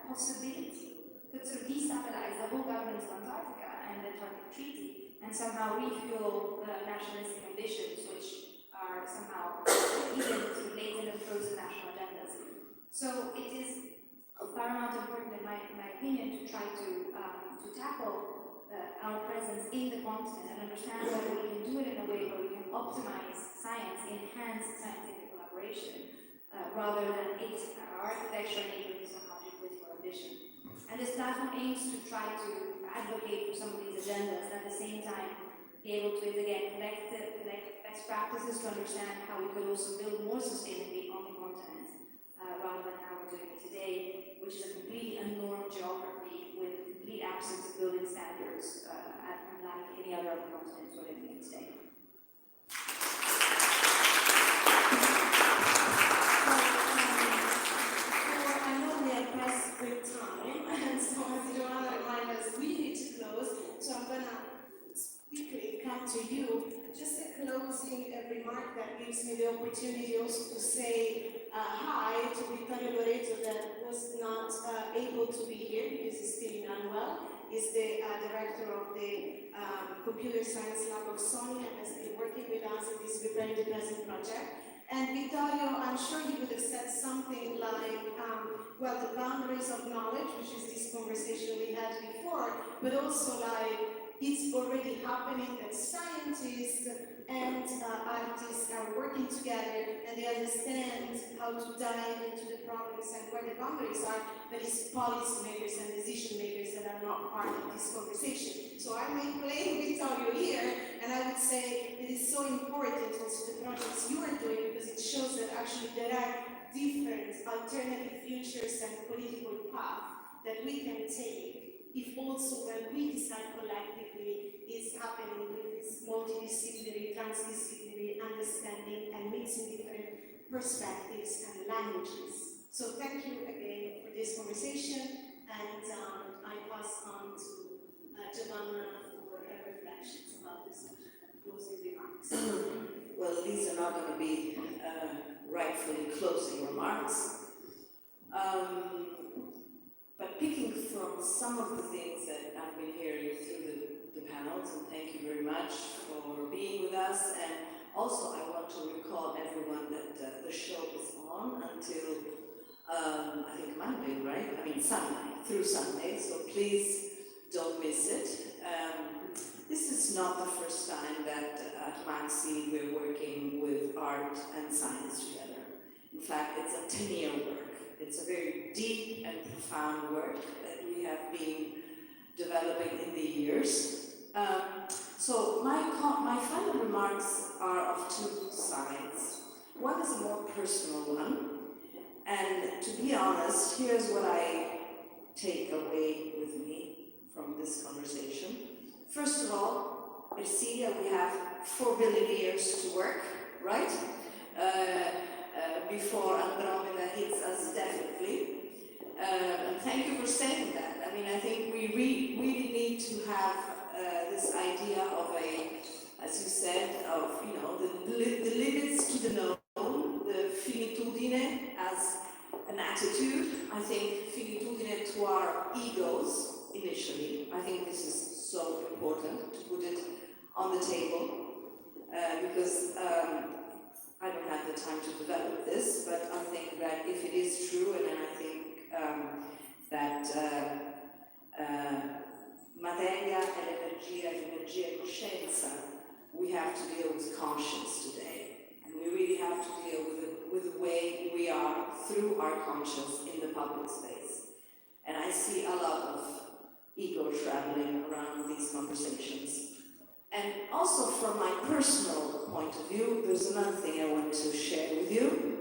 S9: possibility could sort of destabilize the whole governance of Antarctica and the Antarctic Treaty, and somehow refuel the nationalistic ambitions, which are somehow even sort of latent and frozen national agendas. So it is paramount important, in my opinion, to try to tackle our presence in the continent and understand whether we can do it in a way where we can optimize science, enhance scientific collaboration, rather than our architecture enabling somehow geopolitical ambition. And this platform aims to try to advocate for some of these agendas and at the same time be able to, again, collect best practices to understand how we could also build more sustainably on the continent, rather than how we're doing it today, which is a completely unnormed geography with a complete absence of building standards, unlike any other of the continents we're living in today.
S3: I know we are pressed with time, and so as Joanna reminded us, we need to close, so I'm going to quickly come to you. Just a closing remark that gives me the opportunity also to say hi to Vittorio Loreto, that was not able to be here because he's feeling unwell. He's the director of the Computer Science Lab of Sony and has been working with us in this Prepare the Present project. And Vittorio, I'm sure he would have said something like, well, the boundaries of knowledge, which is this conversation we had before, but also like, it's already happening that scientists and artists are working together and they understand how to dive into the problems and where the boundaries are, but it's policymakers and decision makers that are not part of this conversation. So I may blame Vittorio here, and I would say it is so important also the projects you are doing, because it shows that actually there are different alternative futures and political paths that we can take if also when we decide collectively is happening with this multidisciplinary, transdisciplinary understanding and mixing different perspectives and languages. So thank you again for this conversation, and I pass on to Giovanna for her reflections about this closing remarks.
S10: Well, these are not going to be rightfully closing remarks. But picking from some of the things that I've been hearing through the panels, and thank you very much for being with us. And also I want to recall everyone that the show is on until, I think Monday, right? I mean Sunday, through Sunday, so please don't miss it. This is not the first time that at Maxxi we're working with art and science together. In fact, it's a 10-year work. It's a very deep and profound work that we have been developing in the years. So my final remarks are of two sides. One is a more personal one, and to be honest, here's what I take away with me from this conversation. First of all, Ercilia, we have 4 billion years to work, right? Before Andromeda hits us, definitely. And thank you for saying that. I mean, I think we really need to have this idea of as you said, of, you know, the limits to the known, the finitudine as an attitude. I think finitudine to our egos, initially. I think this is so important to put it on the table, because I don't have the time to develop this, but I think that if it is true, and I think that materia energia e coscienza, we have to deal with conscience today. And we really have to deal with the way we are through our conscience in the public space. And I see a lot of ego traveling around these conversations. And also from my personal point of view, there's another thing I want to share with you.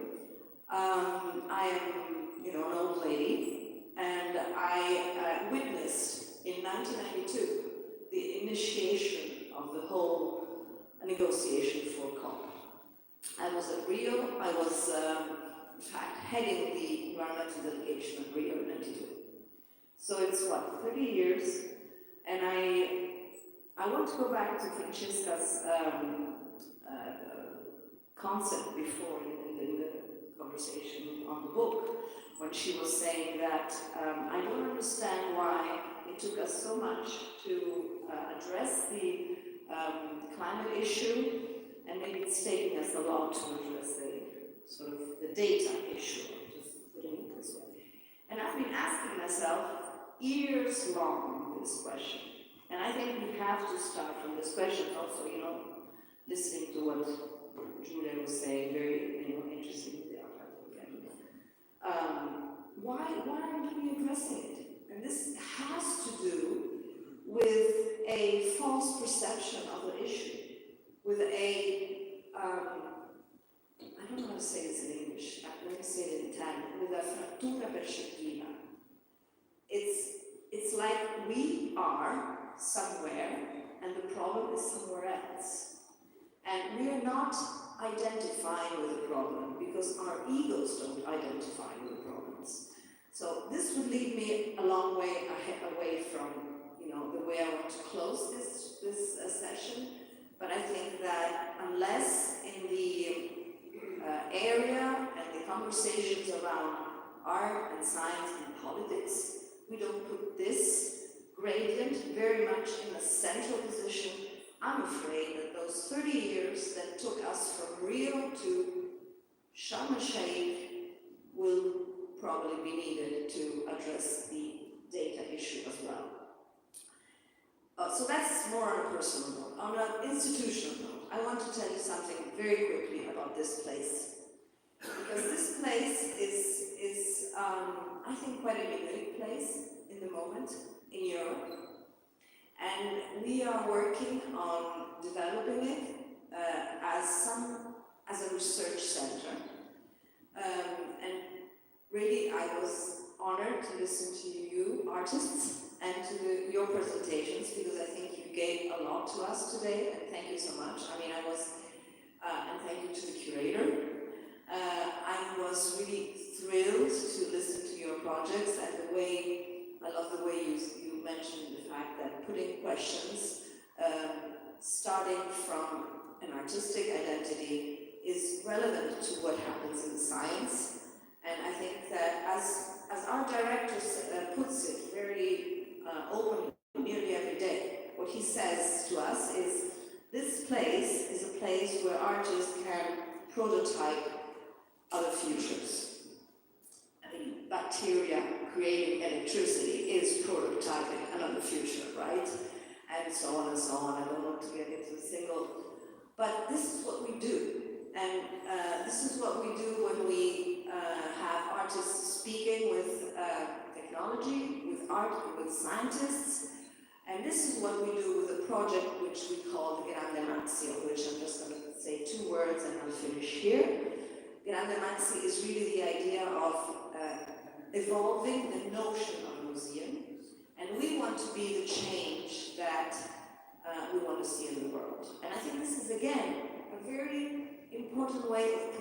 S10: I am, an old lady, and I witnessed in 1992 the initiation of the whole negotiation for COP. I was at Rio. I was, in fact, heading the environmental delegation of Rio in 92. So it's 30 years, and I want to go back to Francesca's concept before in the conversation on the book, when she was saying that I don't understand why it took us so much to address the climate issue, and maybe it's taking us a lot to address the data issue, just putting it this way. And I've been asking myself years long this question, and I think we have to start from this question also, listening to what Julia was saying, very interesting with the art. Why aren't we addressing it? And this has to do with a false perception of the issue, with I don't know how to say this in English, let me say it in Italian, with a frattura percettiva. It's like we are somewhere and the problem is somewhere else. And we are not identifying with the problem because our egos don't identify with the problems. So this would lead me a long way away from the way I want to close this session. But I think that unless in the area and the conversations around art and science and politics, we don't put this gradient very much in a central position, I'm afraid that those 30 years that took us from Rio to Sharm el-Sheikh will probably be needed to address the data issue as well. So that's more on a personal note. On an institutional note, I want to tell you something very quickly about this place. Because this place is I think, quite a unique place in the moment in Europe. And we are working on developing it as a research center. And really, I was honored to listen to you artists and to your presentations, because I think you gave a lot to us today, and thank you so much. I mean, and thank you to the curator. I was really thrilled to listen to your projects, and I love the way you mentioned the fact that putting questions, starting from an artistic identity, is relevant to what happens in science. And I think that as our director puts it very openly, nearly every day, what he says to us is, this place is a place where artists can prototype other futures. I mean, bacteria creating electricity is prototyping another future, right? And so on and so on. I don't want to get into a single, but this is what we do. And this is what we do when we have artists speaking with technology, with art, with scientists. And this is what we do with a project which we call the Grandi Maxxi, of which I'm just going to say 2 words and I'll finish here. Grandi Maxxi is really the idea of evolving the notion of a museum. And we want to be the change that we want to see in the world. And I think this is, again, a very important way of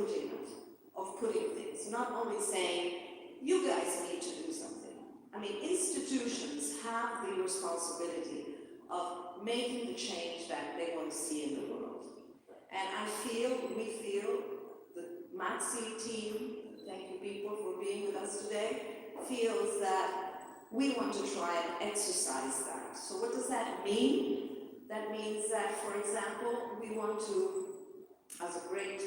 S10: putting things. Not only saying, you guys need to do something. I mean, institutions have the responsibility of making the change that they want to see in the world. And we feel, the Maxxi team, thank you Pippo for being with us today, feels that we want to try and exercise that. So what does that mean? That means that, for example, we want to, as a great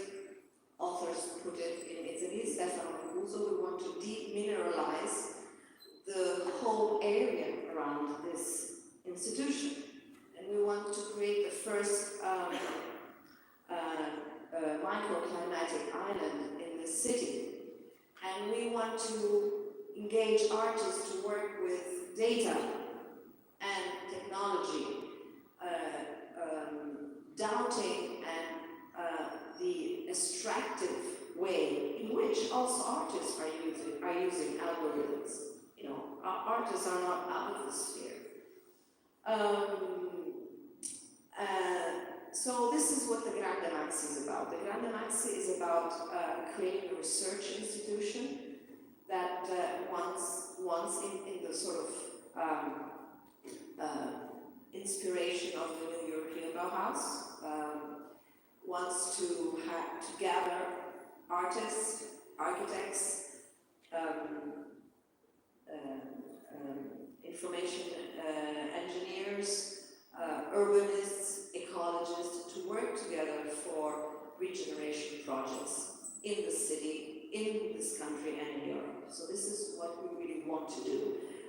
S10: author put it in Italy, Stefano Mancuso, we want to demineralize the whole area around this institution. And we want to create the first microclimatic island in the city. And we want to engage artists to work with data technology, doubting and the extractive way in which also artists are using algorithms. You know, artists are not out of the sphere. So this is what the Grande Maxxi is about. The Grande Maxxi is about creating a research institution that wants in the sort of inspiration of the new European Bauhaus, wants to gather artists, architects, information engineers, urbanists, ecologists, to work together for regeneration projects in the city, in this country, and in Europe. So this is what we really want to do.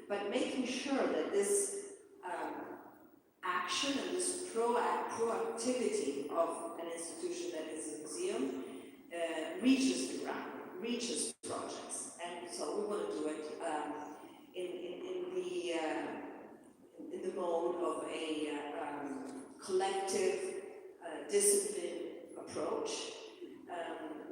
S10: But making sure that this action and this proactivity of an institution that is a museum reaches the ground, reaches projects. And so we want to do it in the mode of a collective, disciplined approach,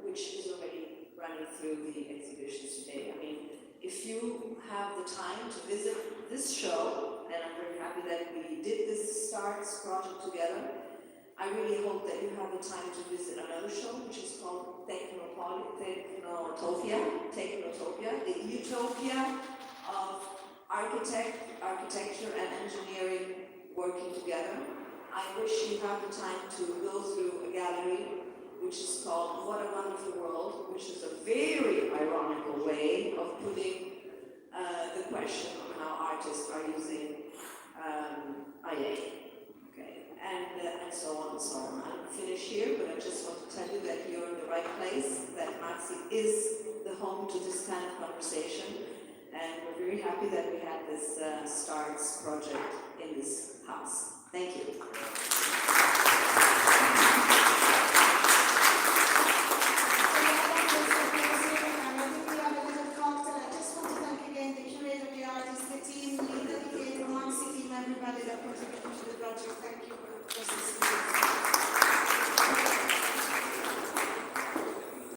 S10: which is already running through the exhibitions today. I mean, if you have the time to visit this show, and I'm very happy that we did this STARTS project together, I really hope that you have the time to visit another show, which is called Technotopia, the utopia of architecture and engineering working together. I wish you have the time to go through a gallery which is called What a Wonderful World, which is a very ironical way of putting the question on how artists are using IA. Okay, and so on and so on. I'm finished here, but I just want to tell you that you're in the right place, that Maxxi is the home to this kind of conversation, and we're very happy that we had this STARTS project in this house. Thank you.